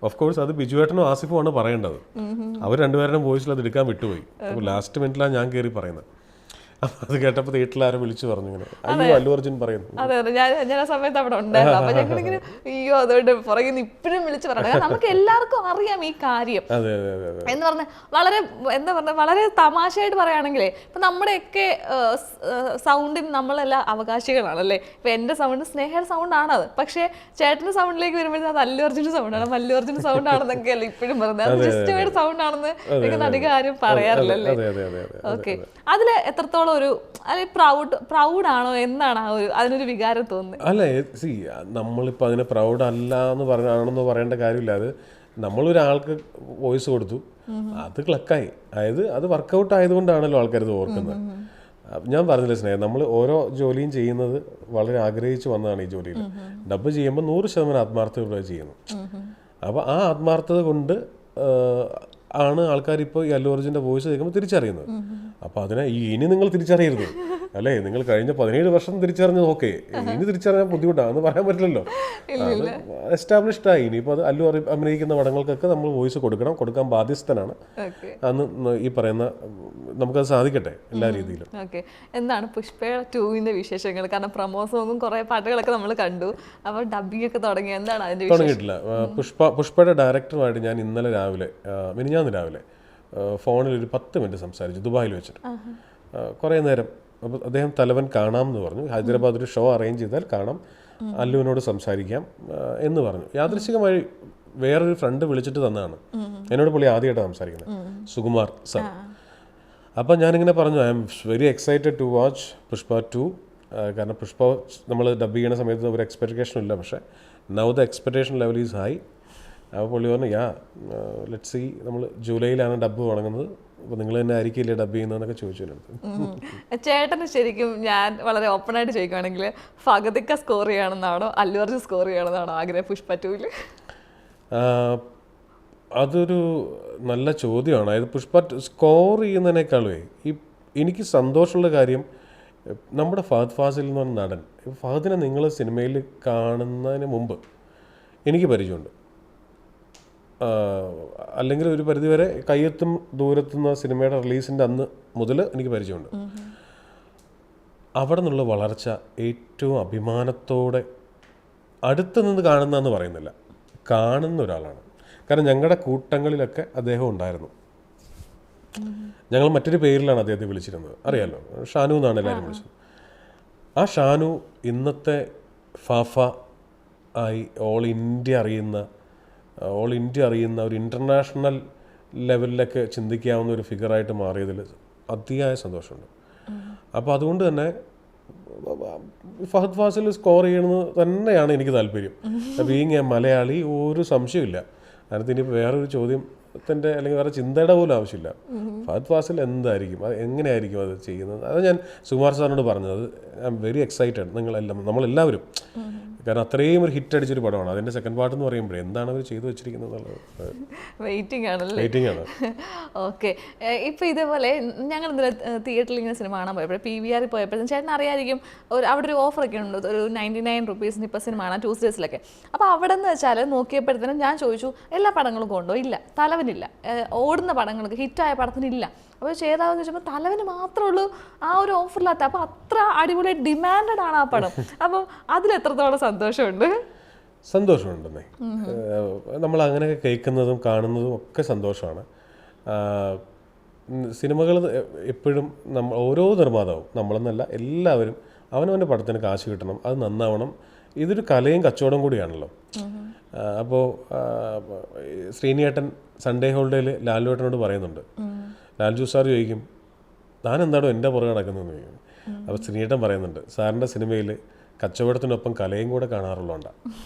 ഓഫ് കോഴ്സ് അത് ബിജുവേട്ടനും ആസിഫും ആണ് പറയേണ്ടത്. അവർ രണ്ടുപേരുടെയും വോയിസിൽ അത് എടുക്കാൻ വിട്ടുപോയി. അപ്പോൾ ലാസ്റ്റ് മിനിറ്റിലാണ് ഞാൻ കയറി പറയുന്നത്. അത് കേട്ടപ്പോൾ വീട്ടിലാരും വിളിച്ചു പറഞ്ഞു ഇങ്ങനെ അയ്യോ അല്ലു അർജുൻ പറയുന്നു. അതെ അതെ, ഞാൻ ആ സമയത്ത് അവിടെ ഉണ്ടായിരുന്നു. അപ്പൊ ഞങ്ങളിങ്ങനെ അയ്യോ അതുകൊണ്ട് പുറകിൽ ഇപ്പോഴും വിളിച്ചു പറയണം. നമുക്ക് എല്ലാവർക്കും അറിയാം ഈ കാര്യം എന്ന് പറഞ്ഞാൽ വളരെ എന്താ പറഞ്ഞ വളരെ തമാശയായിട്ട് പറയുകയാണെങ്കിലേ ഇപ്പൊ നമ്മുടെയൊക്കെ സൗണ്ടിന് നമ്മളെല്ലാം അവകാശികളാണല്ലേ. ഇപ്പൊ എന്റെ സൗണ്ട് സ്നേഹയുടെ സൗണ്ട് ആണത്, പക്ഷേ ചേട്ടന്റെ സൗണ്ടിലേക്ക് വരുമ്പോഴത്തേക്ക് അത് അല്ലു അർജുന്റെ സൗണ്ടാണ്, മല്ലു അർജുന്റെ സൗണ്ട് ആണെന്നൊക്കെ അല്ലേ ഇപ്പോഴും പറയുന്നത്. അത് ജിസ്റ്റയുടെ സൗണ്ട് ആണെന്ന് എനിക്ക് അധികം ആരും പറയാറില്ലല്ലേ? ഓക്കെ, അതില് എത്രത്തോളം ഒരു പ്രൗഡാണോ എന്നാണ് അതിനൊരു വികാരം തോന്നുന്നത്? അല്ല, സി നമ്മളിപ്പോൾ അതിനെ പ്രൗഡ് അല്ല എന്ന് ആണെന്ന് പറയേണ്ട കാര്യമില്ല. അത് നമ്മളൊരാൾക്ക് വോയിസ് കൊടുത്തു, അത് ക്ലക്കായി, അതായത് അത് വർക്കൗട്ട് ആയതുകൊണ്ടാണല്ലോ ആൾക്കാർ ഇത് ഓർക്കുന്നത്. ഞാൻ പറഞ്ഞില്ലേ സ്നേഹം, നമ്മൾ ഓരോ ജോലിയും ചെയ്യുന്നത് വളരെ ആഗ്രഹിച്ച് വന്നതാണ്. ഈ ജോലിയിൽ ഡബ് ചെയ്യുമ്പോൾ 100% ആത്മാർത്ഥത ചെയ്യുന്നു. അപ്പോൾ ആ ആത്മാർത്ഥത കൊണ്ട് ആണ് ആൾക്കാർ ഇപ്പോൾ ഈ അല്ലു അർജുൻ്റെ വോയിസ് കേൾക്കുമ്പോൾ തിരിച്ചറിയുന്നത്. അപ്പോൾ അതിനെ ഇനി നിങ്ങൾ തിരിച്ചറിയരുത് അല്ലേ? നിങ്ങൾ കഴിഞ്ഞ 17 വർഷം തിരിച്ചറിഞ്ഞത് ഓക്കെ, ഇനി തിരിച്ചറിയാൻ ബുദ്ധിമുട്ടാണെന്ന് പറയാൻ പറ്റില്ലല്ലോ. എസ്റ്റാബ്ലിഷ്ഡ് ആയി. ഇനിയിപ്പോൾ അത് അല്ലു അഭിനയിക്കുന്ന പടങ്ങൾക്കൊക്കെ നമ്മൾ വോയിസ് കൊടുക്കാൻ ബാധ്യസ്ഥനാണ്. അന്ന് ഈ പറയുന്ന നമുക്കത് സാധിക്കട്ടെ എല്ലാ രീതിയിലും. ഓക്കെ, എന്താണ് പുഷ്പ 2ന്റെ വിശേഷങ്ങൾ? കാരണം പ്രമോ സോങ്ങും കുറെ പാട്ടുകളൊക്കെ നമ്മൾ കണ്ടു. അപ്പോൾ ഡബിംഗ് ഒക്കെ തുടങ്ങി, എന്താണ് അതിന്റെ? തുടങ്ങിയിട്ടില്ല. പുഷ്പയുടെ ഡയറക്ടറുമായിട്ട് ഞാൻ ഇന്നലെ രാവിലെ മിനിഞ്ഞാന്ന് രാവിലെ ഫോണിൽ ഒരു 10 മിനിറ്റ് സംസാരിച്ചു, ദുബായിൽ വെച്ചിട്ട്. കുറേ നേരം. അപ്പോൾ അദ്ദേഹം തലവൻ കാണാമെന്ന് പറഞ്ഞു. ഹൈദരാബാദ് ഒരു ഷോ അറേഞ്ച് ചെയ്താൽ കാണാം, അല്ലുവിനോട് സംസാരിക്കാം എന്ന് പറഞ്ഞു. യാദൃശ്ചികമായി വേറൊരു ഫ്രണ്ട് വിളിച്ചിട്ട് തന്നതാണ്. എന്നോട് പുള്ളി ആദ്യമായിട്ടാണ് സംസാരിക്കുന്നത്, സുകുമാർ സർ. അപ്പം ഞാനിങ്ങനെ പറഞ്ഞു I am very excited to watch Pushpa 2. കാരണം പുഷ്പ നമ്മൾ ഡബ് ചെയ്യുന്ന സമയത്ത് ഒരു എക്സ്പെക്ടേഷൻ ഇല്ല, പക്ഷേ now the expectation level is high. അപ്പോൾ പുള്ളി പറഞ്ഞു ലെറ്റ് സി, നമ്മൾ ജൂലൈയിലാണ് ഡബ് തുടങ്ങുന്നത്, അപ്പോൾ നിങ്ങൾ തന്നെ ആയിരിക്കില്ലേ ഡബ് ചെയ്യുന്നതെന്നൊക്കെ ചോദിച്ചു. ചേട്ടന് ശരിക്കും ഞാൻ വളരെ ഓപ്പൺ ആയിട്ട് ചോദിക്കുകയാണെങ്കിൽ ഫഹദിക്ക സ്കോർ ചെയ്യണമെന്നാണോ അല്ലു അർജുൻ സ്കോർ ചെയ്യണമെന്നാണോ ആഗ്രഹം പുഷ്പ 2-ൽ? അതൊരു നല്ല ചോദ്യമാണ്. അതായത് പുഷ്പ സ്കോർ ചെയ്യുന്നതിനേക്കാളും എനിക്ക് സന്തോഷമുള്ള കാര്യം നമ്മുടെ ഫഹദ് ഫാസിൽ എന്ന് പറഞ്ഞ നടൻ. ഫഹദിനെ നിങ്ങൾ സിനിമയിൽ കാണുന്നതിന് മുമ്പ് എനിക്ക് പരിചയമുണ്ട്, അല്ലെങ്കിൽ ഒരു പരിധിവരെ കയ്യെത്തും ദൂരത്തുന്ന സിനിമയുടെ റിലീസിൻ്റെ അന്ന് മുതൽ എനിക്ക് പരിചയമുണ്ട്. അവിടെ നിന്നുള്ള വളർച്ച ഏറ്റവും അഭിമാനത്തോടെ അടുത്ത് നിന്ന് കാണുന്നതെന്ന് പറയുന്നില്ല, കാണുന്ന ഒരാളാണ്. കാരണം ഞങ്ങളുടെ കൂട്ടങ്ങളിലൊക്കെ അദ്ദേഹം ഉണ്ടായിരുന്നു. ഞങ്ങൾ മറ്റൊരു പേരിലാണ് അദ്ദേഹത്തെ വിളിച്ചിരുന്നത്, അറിയാമല്ലോ, ഷാനു എന്നാണ് എല്ലാവരും വിളിച്ചത്. ആ ഷാനു ഇന്നത്തെ ഫാഫ ആയി ഓൾ ഇന്ത്യ അറിയുന്ന ഒരു ഇൻ്റർനാഷണൽ ലെവലിലൊക്കെ ചിന്തിക്കാവുന്ന ഒരു ഫിഗറായിട്ട് മാറിയതിൽ അതിയായ സന്തോഷമുണ്ട്. അപ്പോൾ അതുകൊണ്ട് തന്നെ ഫഹദ് ഫാസിൽ സ്കോർ ചെയ്യണമെന്ന് തന്നെയാണ് എനിക്ക് താല്പര്യം. ബീയിങ് എ മലയാളി, ഒരു സംശയമില്ല. അതിനകത്ത് ഇനി വേറൊരു ചോദ്യത്തിൻ്റെ അല്ലെങ്കിൽ വേറെ ചിന്തയുടെ പോലും ആവശ്യമില്ല. ഫഹദ് ഫാസിൽ എന്തായിരിക്കും, അത് എങ്ങനെയായിരിക്കും അത് ചെയ്യുന്നത്? അത് ഞാൻ സുകുമാർ സാറിനോട് പറഞ്ഞത്. I am very excited. നമ്മളെല്ലാവരും കാരണം അത്രയും ഒരു ഹിറ്റ് അടിച്ചൊരു പടമാണ്. അതിൻ്റെ സെക്കൻഡ് പാർട്ട് എന്ന് പറയുമ്പോഴേ എന്താണ് അവർ ചെയ്തു വെച്ചിരിക്കുന്നത് എന്നുള്ളത് വെയിറ്റിംഗ് ആണല്ലേ. വെയിറ്റിംഗ് ആണ്. ഓക്കെ, ഇപ്പോൾ ഇതേപോലെ ഞങ്ങൾ ഇന്നലെ തിയേറ്ററിൽ ഇങ്ങനെ സിനിമ കാണാൻ പോയപ്പോൾ PVR പോയപ്പോഴും ചേട്ടൻ അറിയായിരിക്കും അവിടെ ഒരു ഓഫറൊക്കെ ഉണ്ട്, ഒരു 99 റുപ്പീസിന് ഇപ്പോൾ സിനിമ കാണാൻ ട്യൂസ്ഡേസിലൊക്കെ. അപ്പോൾ അവിടെ നിന്ന് വെച്ചാൽ നോക്കിയപ്പോഴത്തേനും ഞാൻ ചോദിച്ചു എല്ലാ പടങ്ങളും കൊണ്ടോ, ഇല്ല തലവനില്ല, ഓടുന്ന പടങ്ങൾക്ക് ഹിറ്റായ പടത്തിനില്ല. അപ്പോൾ ചെയ്താന്ന് ചോദിച്ചപ്പോൾ തലവന് മാത്രമേ ഉള്ളൂ ആ ഒരു ഓഫറില്ലാത്ത. അപ്പോൾ അത്ര അടിപൊളി ഡിമാൻഡഡ് ആണ് ആ പടം. അപ്പം അതിലെത്രത്തോളം സന്തോഷമുണ്ട്? സന്തോഷമുണ്ടെന്നേ, നമ്മൾ അങ്ങനെയൊക്കെ കേൾക്കുന്നതും കാണുന്നതും ഒക്കെ സന്തോഷമാണ്. സിനിമകൾ എപ്പോഴും ഓരോ നിർമ്മാതാവും, നമ്മളെന്നല്ല എല്ലാവരും അവനവൻ്റെ പടത്തിന് കാശ് കിട്ടണം, അത് നന്നാവണം. ഇതൊരു കലയും കച്ചവടം കൂടിയാണല്ലോ. അപ്പോൾ ശ്രീനിയേട്ടൻ സൺഡേ ഹോളിഡേയിൽ ലാലുവേട്ടനോട് പറയുന്നുണ്ട്, ലാൽജു സാർ ചോദിക്കും ഞാൻ എന്താണോ എൻ്റെ പുറകെ നടക്കുന്നതെന്ന് ചോദിക്കും. അപ്പോൾ ശ്രീനിയേട്ടൻ പറയുന്നുണ്ട്, സാറിൻ്റെ സിനിമയിൽ കച്ചവടത്തിനൊപ്പം കലയും കൂടെ കാണാറുള്ളതുകൊണ്ടാണ്.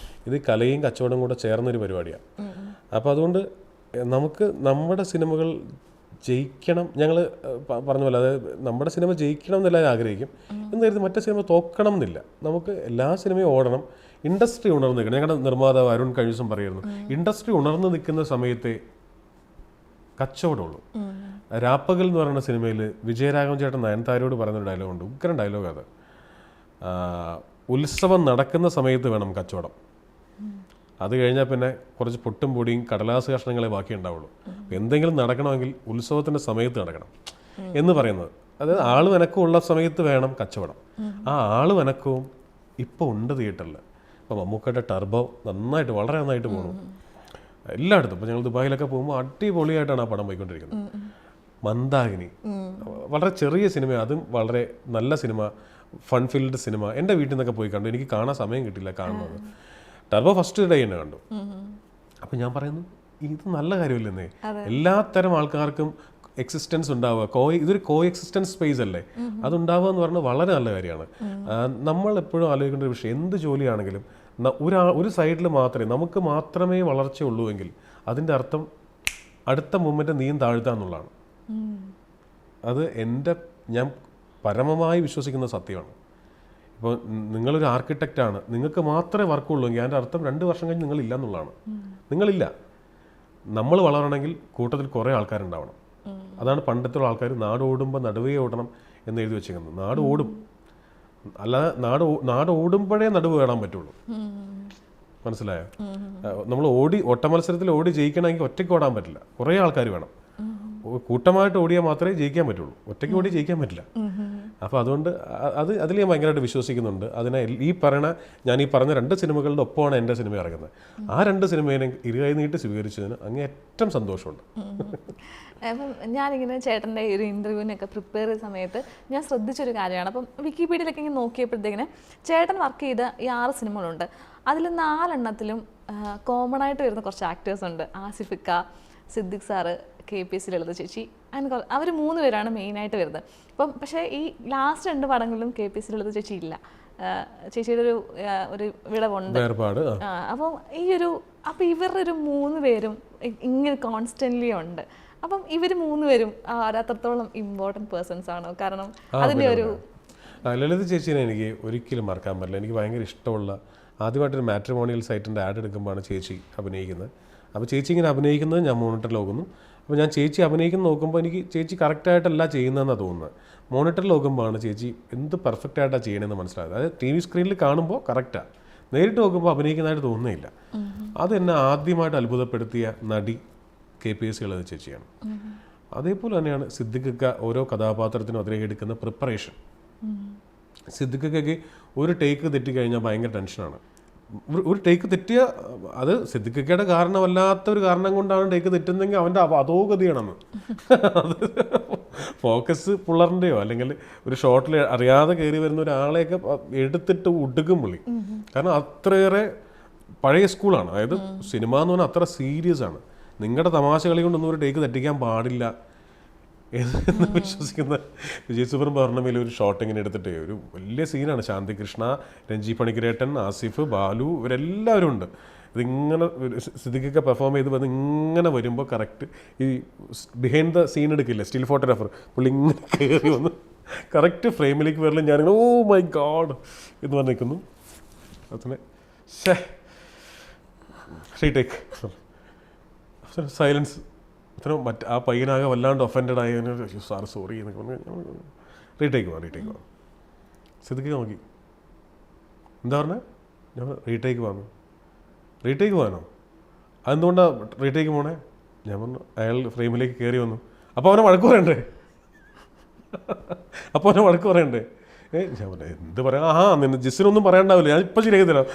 ഇത് കലയും കച്ചവടം കൂടെ ചേർന്നൊരു പരിപാടിയാണ്. അപ്പോൾ അതുകൊണ്ട് നമുക്ക് നമ്മുടെ സിനിമകൾ ജയിക്കണം, ഞങ്ങൾ പറഞ്ഞ പോലെ അതായത് നമ്മുടെ സിനിമ ജയിക്കണം എന്നെല്ലാവരും ആഗ്രഹിക്കും. എന്ന് കരുതി മറ്റേ സിനിമ തോക്കണം എന്നില്ല. നമുക്ക് എല്ലാ സിനിമയും ഓടണം. ഇൻഡസ്ട്രി ഉണർന്ന് നിൽക്കണം. ഞങ്ങളുടെ നിർമ്മാതാവ് അരുൺ കഴിഞ്ഞ ദിവസം പറയുന്നു, ഇൻഡസ്ട്രി ഉണർന്ന് നിൽക്കുന്ന സമയത്തെ കച്ചവടമുള്ളൂ. രാപ്പകൽ എന്ന് പറയുന്ന സിനിമയിൽ വിജയരാഘവൻ ചേട്ടൻ നയൻതാരയോട് പറയുന്നൊരു ഡയലോഗുണ്ട്, ഉഗ്രൻ ഡയലോഗ് അത്. ഉത്സവം നടക്കുന്ന സമയത്ത് വേണം കച്ചവടം, അത് കഴിഞ്ഞാൽ പിന്നെ കുറച്ച് പൊട്ടും പൊടിയും കടലാസ് കഷ്ണങ്ങളെ ബാക്കി ഉണ്ടാവുള്ളൂ. എന്തെങ്കിലും നടക്കണമെങ്കിൽ ഉത്സവത്തിൻ്റെ സമയത്ത് നടക്കണം എന്ന് പറയുന്നത്. അതായത് ആള് വനക്കമുള്ള സമയത്ത് വേണം കച്ചവടം. ആ ആള് വനക്കവും ഇപ്പോൾ ഉണ്ട് തിയേറ്ററിൽ. ഇപ്പോൾ മമ്മൂക്കയുടെ ടർബോ നന്നായിട്ട് വളരെ നന്നായിട്ട് പോകണം എല്ലായിടത്തും. ഇപ്പോൾ ഞങ്ങൾ ദുബായിലൊക്കെ പോകുമ്പോൾ അടിപൊളിയായിട്ടാണ് ആ പടം പോയിക്കൊണ്ടിരിക്കുന്നത്. മന്ദാകിനി വളരെ ചെറിയ സിനിമ, അതും വളരെ നല്ല സിനിമ, ഫൺ ഫീൽഡ് സിനിമ. എൻ്റെ വീട്ടിൽ നിന്നൊക്കെ പോയി കണ്ടു, എനിക്ക് കാണാൻ സമയം കിട്ടില്ല കാണുന്നത്. ടർബോ ഫസ്റ്റ് ഡേ തന്നെ കണ്ടു. അപ്പം ഞാൻ പറയുന്നു ഇത് നല്ല കാര്യമില്ലെന്നേ. എല്ലാ തരം ആൾക്കാർക്കും എക്സിസ്റ്റൻസ് ഉണ്ടാവുക, ഇതൊരു കോ എക്സിസ്റ്റൻസ് സ്പേസ് അല്ലേ, അതുണ്ടാവുക എന്ന് പറഞ്ഞാൽ വളരെ നല്ല കാര്യമാണ്. നമ്മൾ എപ്പോഴും ആലോചിക്കേണ്ട ഒരു വിഷയം, എന്ത് ജോലിയാണെങ്കിലും ഒരു സൈഡിൽ നമുക്ക് മാത്രമേ വളർച്ചയുള്ളൂ എങ്കിൽ അതിൻ്റെ അർത്ഥം അടുത്ത മൂമെൻറ്റ് നീയും താഴ്ത്താന്നുള്ളതാണ്. അത് ഞാൻ പരമമായി വിശ്വസിക്കുന്ന സത്യമാണ്. ഇപ്പോൾ നിങ്ങളൊരു ആർക്കിടെക്റ്റാണ്, നിങ്ങൾക്ക് മാത്രമേ വർക്കുള്ളൂ എങ്കിൽ അതിൻ്റെ അർത്ഥം 2 വർഷം കഴിഞ്ഞ് നിങ്ങളില്ല എന്നുള്ളതാണ്. നിങ്ങളില്ല. നമ്മൾ വളരണമെങ്കിൽ കൂട്ടത്തിൽ കുറേ ആൾക്കാരുണ്ടാവണം. അതാണ് പണ്ടത്തെ ആൾക്കാർ നാട് ഓടുമ്പോൾ നടുവേ ഓടണം എന്ന് എഴുതി വെച്ചിരിക്കുന്നത്. നാട് ഓടും, അല്ലാതെ നാട് ഓടുമ്പോഴേ നടുവ് കാണാൻ പറ്റുള്ളൂ. മനസ്സിലായോ? നമ്മൾ ഓട്ട മത്സരത്തിൽ ഓടി ജയിക്കണമെങ്കിൽ ഒറ്റയ്ക്ക് ഓടാൻ പറ്റില്ല, കുറേ ആൾക്കാർ വേണം. കൂട്ടമായിട്ട് ഓടിയാൽ മാത്രമേ ജയിക്കാൻ പറ്റുള്ളൂ, ഒറ്റയ്ക്ക് ഓടി ജയിക്കാൻ പറ്റില്ല. അപ്പോൾ അതുകൊണ്ട് അതിൽ ഞാൻ ഭയങ്കരമായിട്ട് വിശ്വസിക്കുന്നുണ്ട്. അതിനെ ഞാൻ ഈ പറഞ്ഞ 2 സിനിമകളുടെ ഒപ്പമാണ് എൻ്റെ സിനിമ ഇറങ്ങുന്നത്. ആ 2 സിനിമേനെ ഇരുകൈ നീട്ടി സ്വീകരിച്ചതിന് അങ്ങേയറ്റം സന്തോഷമുണ്ട്. അപ്പം ഞാനിങ്ങനെ ചേട്ടൻ്റെ ഒരു ഇൻ്റർവ്യൂവിനൊക്കെ പ്രിപ്പയർ ചെയ്ത സമയത്ത് ഞാൻ ശ്രദ്ധിച്ചൊരു കാര്യമാണ്. അപ്പം വിക്കിപീഡിയയിലൊക്കെ ഇങ്ങനെ നോക്കിയപ്പോഴത്തേക്കിന് ചേട്ടൻ വർക്ക് ചെയ്ത ഈ 6 സിനിമകളുണ്ട്. അതിൽ 4 എണ്ണത്തിലും കോമൺ ആയിട്ട് വരുന്ന കുറച്ച് ആക്ടേഴ്സ് ഉണ്ട്. ആസിഫിക്ക, സിദ്ദിഖ് സാറ്, KPS ലളിത ചേച്ചി, അങ്ങനെ അവർ 3 പേരാണ് മെയിനായിട്ട് വരുന്നത്. അപ്പം പക്ഷേ ഈ ലാസ്റ്റ് 2 പടങ്ങളിലും KPS ലളിത ചേച്ചി ഇല്ല. ചേച്ചിയുടെ ഒരു വിടവുണ്ട്. അപ്പം ഇവരുടെ ഒരു 3 പേരും ഇങ്ങനെ കോൺസ്റ്റന്റ്ലി ഉണ്ട്. അപ്പം ഇവർ 3 പേരും അത്രത്തോളം ഇമ്പോർട്ടൻറ്റ് പേഴ്സൺസ് ആണോ? കാരണം അതിൻ്റെ ഒരു ലളിത ചേച്ചീനെ എനിക്ക് ഒരിക്കലും മറക്കാൻ പറ്റില്ല. എനിക്ക് ഭയങ്കര ഇഷ്ടമുള്ള, ആദ്യമായിട്ടൊരു മാട്രിമോണിയൽ സൈറ്റിൻ്റെ ആഡ് എടുക്കുമ്പോഴാണ് ചേച്ചി അഭിനയിക്കുന്നത്. അപ്പോൾ ചേച്ചി ഇങ്ങനെ അഭിനയിക്കുന്നത് ഞാൻ മോണിറ്ററിൽ നോക്കുന്നു. അപ്പോൾ ഞാൻ ചേച്ചി അഭിനയിക്കുന്നത് നോക്കുമ്പോൾ എനിക്ക് ചേച്ചി കറക്റ്റായിട്ടല്ല ചെയ്യുന്നതെന്നാണ് തോന്നുന്നത്. മോണിറ്ററിൽ നോക്കുമ്പോഴാണ് ചേച്ചി എന്ത് പെർഫെക്റ്റായിട്ടാണ് ചെയ്യണമെന്ന് മനസ്സിലായത്. അതായത് TV സ്ക്രീനിൽ കാണുമ്പോൾ കറക്റ്റാണ്, നേരിട്ട് നോക്കുമ്പോൾ അഭിനയിക്കുന്നതായിട്ട് തോന്നുന്നില്ല. അത് എന്നെ ആദ്യമായിട്ട് അത്ഭുതപ്പെടുത്തിയ നടി KPS ലളിത ചേച്ചിയാണ്. അതേപോലെ തന്നെയാണ് സിദ്ദിഖ് ഓരോ കഥാപാത്രത്തിനും അതിലേക്ക് എടുക്കുന്ന പ്രിപ്പറേഷൻ. സിദ്ദിഖ് ഒരു ടേക്ക് തെറ്റിക്കഴിഞ്ഞാൽ ഭയങ്കര ടെൻഷനാണ്. ഒരു ടേക്ക് തെറ്റിയ അത് സിദ്ദിഖയുടെ കാരണമല്ലാത്തൊരു കാരണം കൊണ്ടാണ് ടേക്ക് തെറ്റുന്നതെങ്കിൽ അവൻ്റെ അധോഗതിയാണെന്ന്. അത് ഫോക്കസ് പുള്ളറിൻ്റെയോ അല്ലെങ്കിൽ ഒരു ഷോട്ടിൽ അറിയാതെ കയറി വരുന്ന ഒരാളെയൊക്കെ എടുത്തിട്ട് ഉടുക്കും പുള്ളി. കാരണം അത്രയേറെ പഴയ സ്കൂളാണ്. അതായത് സിനിമ എന്ന് പറഞ്ഞാൽ അത്ര സീരിയസ് ആണ്. നിങ്ങളുടെ തമാശ കളി കൊണ്ടൊന്നും ഒരു ടേക്ക് തെറ്റിക്കാൻ പാടില്ല എന്ന് വിശ്വസിക്കുന്ന വിജയ് സൂപ്പർ പൗർണമിയിൽ ഒരു ഷോട്ട് ഇങ്ങനെ എടുത്തിട്ട് ഒരു വലിയ സീനാണ്. ശാന്തി കൃഷ്ണ, രഞ്ജി പണിക്കരേട്ടൻ, ആസിഫ്, ബാലു ഇവരെല്ലാവരും ഉണ്ട്. ഇതിങ്ങനെ സിദ്ദിഖൊക്കെ പെർഫോം ചെയ്ത് വന്ന് ഇങ്ങനെ വരുമ്പോൾ കറക്റ്റ് ഈ ബിഹൈൻഡ് ദ സീൻ എടുക്കില്ല, സ്റ്റിൽ ഫോട്ടോഗ്രാഫർ പുള്ളി ഇങ്ങനെ കയറി വന്ന് കറക്റ്റ് ഫ്രെയിമിലേക്ക് വരലും ഞാനിങ്ങനെ ഓ മൈ ഗോഡ് എന്ന് പറഞ്ഞ് നിൽക്കുന്നു. അതിനെ റീടേക്ക്. സൈലൻസ്. ആ പയ്യനാകെ വല്ലാണ്ട് ഒഫൻഡഡ് ആയി, സാർ സോറി എന്നൊക്കെ പറഞ്ഞു. റീടേക്ക് പോവാം. സിദ്ദിഖ് നോക്കി, എന്താ പറഞ്ഞത്? ഞാൻ റീടേക്ക് പോകാനോ? അതെന്തുകൊണ്ടാണ് റീടേക്ക് പോണേ? ഞാൻ പറഞ്ഞു അയാൾ ഫ്രെയിമിലേക്ക് കയറി വന്നു. അപ്പോൾ അവനെ വഴക്ക് പറയണ്ടേ? ഞാൻ പറഞ്ഞു എന്ത് പറയാം, നിന്ന് ജിസ്സിനൊന്നും പറയണ്ടാവില്ല, ഞാൻ ഇപ്പോൾ ശരിയാക്കി തരാം.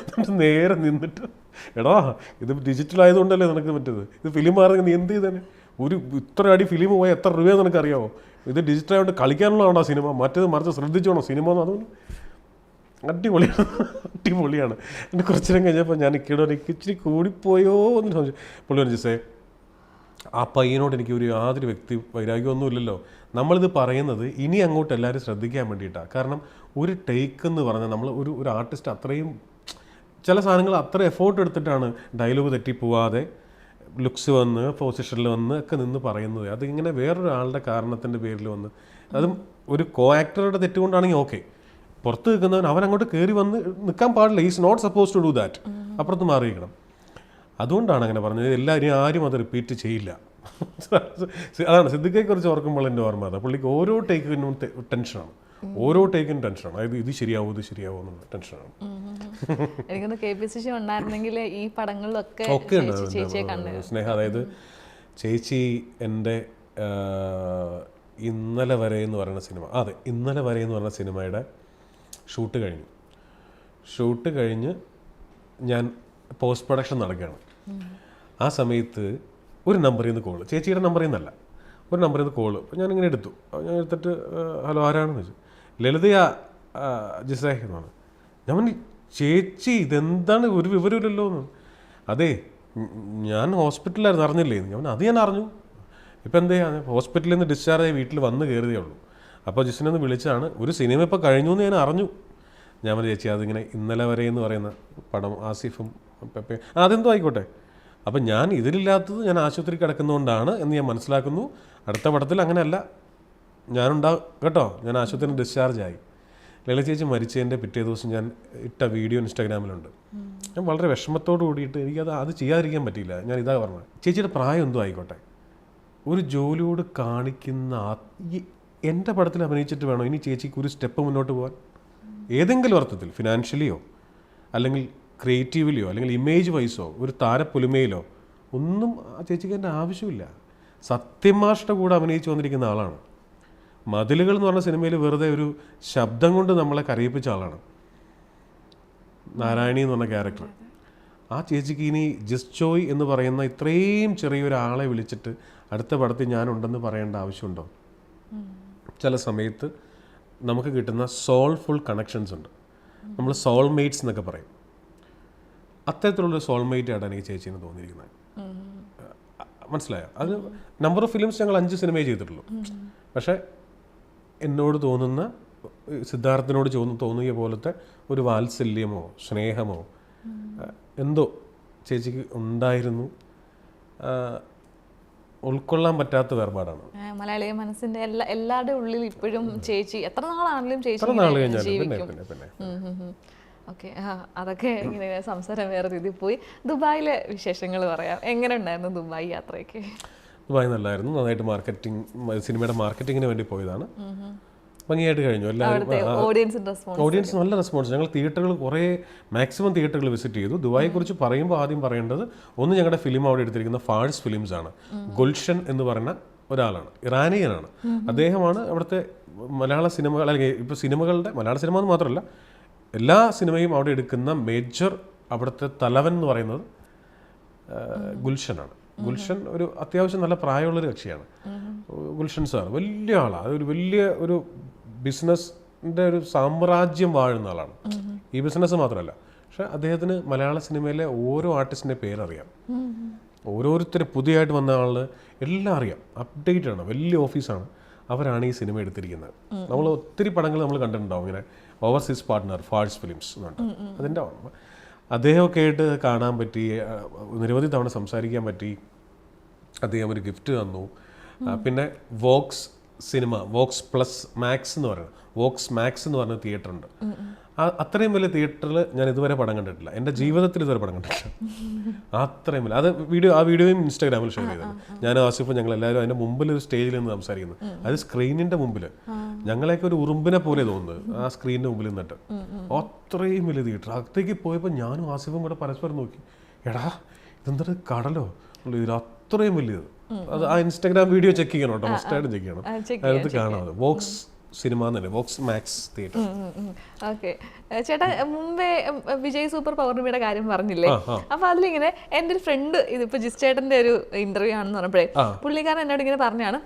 നേരെ നിന്നിട്ട്, എടാ ഇത് ഡിജിറ്റൽ ആയതുകൊണ്ടല്ലേ നിനക്ക് പറ്റത്, ഇത് ഫിലിം മാറുന്നെങ്കിൽ നീ എന്ത് ചെയ്തേനെ? ഇത്ര അടി ഫിലിം പോയാൽ എത്ര രൂപയെന്ന് നിനക്കറിയാമോ? ഇത് ഡിജിറ്റൽ ആയതുകൊണ്ട് കളിക്കാനുള്ളതാണോ സിനിമ, മറിച്ച് ശ്രദ്ധിച്ചോണോ സിനിമ എന്ന്? അതുകൊണ്ട് അടിപൊളിയാണ്. എൻ്റെ കുറച്ചു നേരം കഴിഞ്ഞപ്പോൾ ഞാൻ ഇച്ചിരി കൂടിപ്പോയോ എന്ന് ചോദിച്ചു. പുള്ളി പറഞ്ഞു, ജിസേ ആ പയ്യനോട് എനിക്ക് യാതൊരു വ്യക്തി വൈരാഗ്യമൊന്നും ഇല്ലല്ലോ. നമ്മളിത് പറയുന്നത് ഇനി അങ്ങോട്ട് എല്ലാവരും ശ്രദ്ധിക്കാൻ വേണ്ടിയിട്ടാണ്. കാരണം ഒരു ടേക്ക് എന്ന് പറഞ്ഞാൽ നമ്മൾ ഒരു ആർട്ടിസ്റ്റ് അത്രയും ചില സാധനങ്ങൾ അത്ര എഫോർട്ട് എടുത്തിട്ടാണ് ഡയലോഗ് തെറ്റിപ്പോവാതെ ലുക്സ് വന്ന് പൊസിഷനിൽ വന്ന് ഒക്കെ നിന്ന് പറയുന്നത്. അതിങ്ങനെ വേറൊരാളുടെ കാരണത്തിൻ്റെ പേരിൽ വന്ന്, അതും ഒരു കോ ആക്ടറുടെ തെറ്റുകൊണ്ടാണെങ്കിൽ ഓക്കെ, പുറത്ത് നിൽക്കുന്നവൻ അവൻ അങ്ങോട്ട് കയറി വന്ന് നിൽക്കാൻ പാടില്ല. Is not suppose to do that. അപ്പുറത്ത് മാറിയിരിക്കണം. അതുകൊണ്ടാണ് അങ്ങനെ പറഞ്ഞത്. എല്ലാവരും ആരും അത് റിപ്പീറ്റ് ചെയ്യില്ല. അതാണ് സിദ്ദിഖെ കുറിച്ച് ഓർക്കുമ്പോൾ എൻ്റെ ഓർമ്മ. അതാ പുള്ളിക്ക് ഓരോ ടേക്കിനും ടെൻഷനാണ്. അതായത് ഇത് ശരിയാവോ എന്നുള്ള ടെൻഷനാണ്. എനിക്കൊന്ന് KPCC ഉണ്ടായിരുന്നെങ്കിൽ ഈ പടങ്ങളിലൊക്കെ സ്നേഹ. അതായത് ചേച്ചി എൻ്റെ ഇന്നലെ വരെ എന്ന് പറയുന്ന സിനിമ, ഇന്നലെ വരെ എന്ന് പറഞ്ഞ സിനിമയുടെ ഷൂട്ട് കഴിഞ്ഞ് ഞാൻ പോസ്റ്റ് പ്രൊഡക്ഷൻ നടക്കുകയാണ്. ആ സമയത്ത് ഒരു നമ്പറിൽ നിന്ന് കോള്, ചേച്ചിയുടെ നമ്പറിൽ നിന്നല്ല, ഒരു നമ്പറിൽ നിന്ന് കോള്. അപ്പോൾ ഞാനിങ്ങനെ എടുത്തു. ഞാൻ എടുത്തിട്ട് ഹലോ ആരാണെന്ന് ചോദിച്ചു. ലളിതയാ ജിസേ എന്നാണ്. ഞാൻ പറഞ്ഞു ചേച്ചി ഇതെന്താണ്, ഒരു വിവരമില്ലല്ലോ എന്ന്. അതെ ഞാൻ ഹോസ്പിറ്റലിലായിരുന്നു, അറിഞ്ഞില്ലേ? ഞാൻ അറിഞ്ഞു. ഇപ്പം എന്തേ? ഹോസ്പിറ്റലിൽ നിന്ന് ഡിസ്ചാർജ് ആയി വീട്ടിൽ വന്ന് കയറിയതേ ഉള്ളൂ. അപ്പോൾ ജിസിനെ ഒന്ന് വിളിച്ചാണ്, ഒരു സിനിമ ഇപ്പോൾ കഴിഞ്ഞു എന്ന് ഞാൻ അറിഞ്ഞു. ഞാൻ പറഞ്ഞു ചേച്ചി അതിങ്ങനെ ഇന്നലെ വരെ എന്ന് പറയുന്ന പടം ആസിഫും പെപ്പയും അതെന്തോ ആയിക്കോട്ടെ. അപ്പം ഞാൻ ഇതിലില്ലാത്തത് ഞാൻ ആശുപത്രി കിടക്കുന്നതുകൊണ്ടാണ് എന്ന് ഞാൻ മനസ്സിലാക്കുന്നു. അടുത്ത പടത്തിൽ അങ്ങനെയല്ല ഞാനുണ്ടാവും കേട്ടോ. ഞാൻ ആശുപത്രിയിൽ ഡിസ്ചാർജ് ആയി. ലളിത ചേച്ചി മരിച്ചതിൻ്റെ പിറ്റേ ദിവസം ഞാൻ ഇട്ട വീഡിയോ ഇൻസ്റ്റാഗ്രാമിലുണ്ട്. ഞാൻ വളരെ വിഷമത്തോട് കൂടിയിട്ട് അത് ചെയ്യാതിരിക്കാൻ പറ്റിയില്ല. ഞാൻ ഇതാ പറഞ്ഞത്, ചേച്ചിയുടെ പ്രായം എന്തോ ആയിക്കോട്ടെ, ഒരു ജോലിയോട് കാണിക്കുന്ന എൻ്റെ പടത്തിൽ അഭിനയിച്ചിട്ട് വേണോ ഇനി ചേച്ചിക്ക് ഒരു സ്റ്റെപ്പ് മുന്നോട്ട് പോകാൻ? ഏതെങ്കിലും അർത്ഥത്തിൽ ഫിനാൻഷ്യലിയോ അല്ലെങ്കിൽ ക്രിയേറ്റീവിലിയോ അല്ലെങ്കിൽ ഇമേജ് വൈസോ ഒരു താരപ്പൊലിമയിലോ ഒന്നും ആ ചേച്ചിക്ക് എൻ്റെ ആവശ്യമില്ല. സത്യമാഷ്ട കൂടെ അഭിനയിച്ച് വന്നിരിക്കുന്ന ആളാണ്. മതിലുകൾ എന്ന് പറഞ്ഞ സിനിമയിൽ വെറുതെ ഒരു ശബ്ദം കൊണ്ട് നമ്മളെ കരയിപ്പിച്ച ആളാണ് നാരായണി എന്ന് പറഞ്ഞ ക്യാരക്ടർ. ആ ചേച്ചിക്ക് ഇനി ജിസ്ജോയ് എന്ന് പറയുന്ന ഇത്രയും ചെറിയൊരാളെ വിളിച്ചിട്ട് അടുത്ത പടത്തിൽ ഞാനുണ്ടെന്ന് പറയേണ്ട ആവശ്യമുണ്ടോ? ചില സമയത്ത് നമുക്ക് കിട്ടുന്ന സോൾഫുൾ കണക്ഷൻസ് ഉണ്ട്. നമ്മൾ സോൾമേറ്റ്സ് എന്നൊക്കെ പറയും. അത്തരത്തിലുള്ളൊരു സോൾമേറ്റ് ആയിട്ടാണ് എനിക്ക് ചേച്ചീനെ തോന്നിയിരിക്കുന്നത്. മനസ്സിലായോ? അത് നമ്പർ ഓഫ് ഫിലിംസ് ഞങ്ങൾ 5 സിനിമയെ ചെയ്തിട്ടുള്ളൂ. പക്ഷേ എന്നോട് തോന്നുന്ന, സിദ്ധാർത്ഥിനോട് തോന്നിയ പോലത്തെ ഒരു വാത്സല്യമോ സ്നേഹമോ എന്തോ ചേച്ചിക്ക് ഉണ്ടായിരുന്നു. ഉൾക്കൊള്ളാൻ പറ്റാത്ത വേർപാടാണ്. മലയാളിയ മനസ്സിന്റെ എല്ലാവരുടെ ഉള്ളിൽ ഇപ്പോഴും ചേച്ചി എത്ര നാളാണെങ്കിലും ചേച്ചി ഓക്കെ. അതൊക്കെ ഇങ്ങനെ സംസാരം വേറെ രീതിയിൽ പോയി. ദുബായിലെ വിശേഷങ്ങൾ പറയാം. എങ്ങനെ ഉണ്ടായിരുന്നു ദുബായ് യാത്രയൊക്കെ? ദുബായ് നല്ലായിരുന്നു. നന്നായിട്ട് മാർക്കറ്റിംഗ്, സിനിമയുടെ മാർക്കറ്റിങ്ങിന് വേണ്ടി പോയതാണ്. ഭംഗിയായിട്ട് കഴിഞ്ഞു. ഓഡിയൻസ് നല്ല റെസ്പോൺസ്. ഞങ്ങൾ തിയേറ്ററുകൾ മാക്സിമം തിയേറ്ററുകൾ വിസിറ്റ് ചെയ്തു. ദുബായിയെ കുറിച്ച് പറയുമ്പോൾ ആദ്യം പറയേണ്ടത്, ഒന്ന് ഞങ്ങളുടെ ഫിലിം അവിടെ എടുത്തിരിക്കുന്ന ഫാഴ്സ് ഫിലിംസ് ആണ്. ഗുൽഷൻ എന്ന് പറയുന്ന ഒരാളാണ്, ഇറാനിയനാണ്. അദ്ദേഹമാണ് അവിടുത്തെ മലയാള സിനിമകൾ, അല്ലെങ്കിൽ ഇപ്പോൾ സിനിമകളുടെ മലയാള സിനിമ എന്ന് മാത്രമല്ല എല്ലാ സിനിമയും അവിടെ എടുക്കുന്ന മേജർ അവിടുത്തെ തലവൻ എന്ന് പറയുന്നത് ഗുൽഷനാണ്. ഗുൽഷൻ ഒരു അത്യാവശ്യം നല്ല പ്രായമുള്ളൊരു കക്ഷിയാണ്. ഗുൽഷൻ സാർ വലിയ ആളാണ്. അതൊരു വലിയ ഒരു ബിസിനസ്സിൻ്റെ ഒരു സാമ്രാജ്യം വാഴുന്ന ആളാണ്. ഈ ബിസിനസ് മാത്രമല്ല, പക്ഷെ അദ്ദേഹത്തിന് മലയാള സിനിമയിലെ ഓരോ ആർട്ടിസ്റ്റിൻ്റെ പേരറിയാം. ഓരോരുത്തരും പുതിയതായിട്ട് വന്ന ആള് എല്ലാം അറിയാം. അപ്ഡേറ്റ് ആണ്. വലിയ ഓഫീസാണ്. അവരാണ് ഈ സിനിമ എടുത്തിരിക്കുന്നത്. നമ്മൾ ഒത്തിരി പടങ്ങൾ നമ്മൾ കണ്ടിട്ടുണ്ടാവും ഇങ്ങനെ ഓവർസീസ് പാർട്ട്ണർ ഫാഴ്സ് ഫിലിംസ് എന്ന് പറഞ്ഞിട്ട്. അതിൻ്റെ അദ്ദേഹമൊക്കെ ആയിട്ട് കാണാൻ പറ്റി, നിരവധി തവണ സംസാരിക്കാൻ പറ്റി. അദ്ദേഹം ഒരു ഗിഫ്റ്റ് തന്നു. പിന്നെ Vox cinema Vox plus max എന്ന് പറയുന്നത്, വോക്സ് മാക്സ് എന്ന് പറഞ്ഞ തിയേറ്റർ ഉണ്ട്. അത്രയും വലിയ തിയേറ്ററിൽ ഞാൻ ഇതുവരെ പടം കണ്ടിട്ടില്ല, എൻ്റെ ജീവിതത്തിൽ ഇതുവരെ പടം കണ്ടിട്ടില്ല. അത്രയും വലിയ ആ വീഡിയോയും ഇൻസ്റ്റാഗ്രാമിൽ ഷെയർ ചെയ്തത്. ഞാൻ ആസിഫും ഞങ്ങൾ എല്ലാവരും അതിൻ്റെ മുമ്പിൽ ഒരു സ്റ്റേജിൽ നിന്ന് സംസാരിക്കുന്നു. അത് സ്ക്രീനിൻ്റെ മുമ്പിൽ ഞങ്ങളെയൊക്കെ ഒരു ഉറുമ്പിനെ പോലെ തോന്നുന്നത് ആ സ്ക്രീനിൻ്റെ മുമ്പിൽ നിന്നിട്ട്. അത്രയും വലിയ തിയേറ്റർ. അകത്തേക്ക് പോയപ്പോൾ ഞാനും ആസിഫും കൂടെ പരസ്പരം നോക്കി, എടാ ഇതെന്തൊരു കടലോ ഇതിൽ അത്രയും വലിയത്. അത് ആ ഇൻസ്റ്റാഗ്രാം വീഡിയോ ചെക്ക് ചെയ്യണം കേട്ടോ, മസ്റ്റായിട്ടും ചെക്ക് ചെയ്യണം. അതിനകത്ത് കാണാം വോക്സ് സിനിമ തന്നെ, വോക്സ് മാക്സ് തിയേറ്റർ. ഓക്കെ ചേട്ടാ, മുമ്പേ വിജയ് സൂപ്പർ പൗർണമിയുടെ കാര്യം പറഞ്ഞില്ലേ? അപ്പൊ അതിലിങ്ങനെ എൻ്റെ ഒരു ഫ്രണ്ട്, ഇതിപ്പോ ജിസ്റ്റേട്ടന്റെ ഒരു ഇന്റർവ്യൂ ആണെന്ന് പറഞ്ഞപ്പോഴേ പുള്ളിക്കാരൻ എന്നോട് ഇങ്ങനെ പറഞ്ഞാണ്,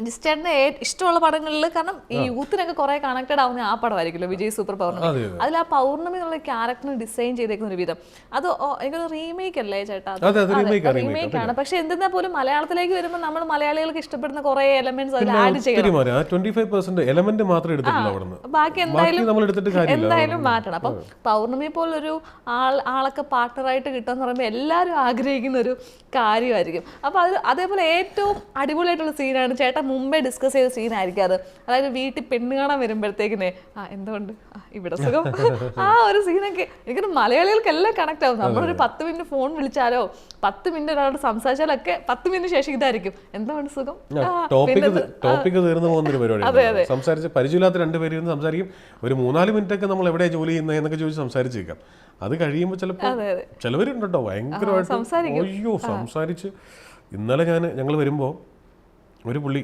ജിസ്റ്റേട്ടന്റെ ഇഷ്ടമുള്ള പടങ്ങളിൽ, കാരണം ഈ യൂത്തിനൊക്കെ കുറെ കണക്റ്റഡ് ആവുന്ന ആ പടമായിരിക്കുമല്ലോ വിജയ് സൂപ്പർ പൗർണമി. അതിൽ ആ പൗർണമി എന്നുള്ള ക്യാരക്ടറിന് ഡിസൈൻ ചെയ്തേക്കുന്ന ഒരു വിധം, അത് എനിക്കൊരു റീമേക്ക് അല്ലേ ചേട്ടാ? റീമേക്ക് ആണ്. പക്ഷെ എന്തിനാ പോലും മലയാളത്തിലേക്ക് വരുമ്പോൾ നമ്മൾ മലയാളികൾക്ക് ഇഷ്ടപ്പെടുന്ന കുറെ എലമെന്റ്സ് അതിൽ ആഡ് ചെയ്യണം. ബാക്കി എന്തായാലും മാറ്റണം. അപ്പം പൗർണമി പോലൊരു ആളൊക്കെ പാർട്ണറായിട്ട് കിട്ടുമെന്ന് പറയുമ്പോൾ എല്ലാവരും ആഗ്രഹിക്കുന്ന ഒരു കാര്യമായിരിക്കും. അപ്പൊ അത് അതേപോലെ ഏറ്റവും അടിപൊളിയായിട്ടുള്ള സീനാണ് ചേട്ടാ മുമ്പേ ഡിസ്കസ് ചെയ്ത സീനായിരിക്കും അത്. അതായത് വീട്ടിൽ പെണ്ണ് കാണാൻ വരുമ്പോഴത്തേക്കിനെ എന്തുകൊണ്ട് ഇവിടെ സുഖം, ആ ഒരു സീനൊക്കെ എനിക്കൊരു മലയാളികൾക്കെല്ലാം കണക്ട് ആവും. നമ്മളൊരു 10 മിനിറ്റ് ഫോൺ വിളിച്ചാലോ 10 മിനിറ്റ് ഒരാളോട് സംസാരിച്ചാലോ ഒക്കെ 10 മിനിറ്റ് ശേഷം ഇതായിരിക്കും, എന്തുകൊണ്ട് സുഖം. ടോപ്പിക് തീർന്നു പോകുന്നൊരു പരിപാടി. സംസാരിച്ച് പരിചയമില്ലാത്ത രണ്ടുപേരും സംസാരിക്കും. ഒരു 3-4 മിനിറ്റ് ഒക്കെ നമ്മൾ എവിടെയാണ് ജോലി ചെയ്യുന്നത് എന്നൊക്കെ ചോദിച്ച് സംസാരിച്ചേക്കാം. അത് കഴിയുമ്പോൾ ചിലപ്പോൾ ചിലവരുണ്ട് കേട്ടോ ഭയങ്കരമായിട്ട് അയ്യോ സംസാരിച്ച്. ഇന്നലെ ഞങ്ങൾ വരുമ്പോൾ ഒരു പുള്ളി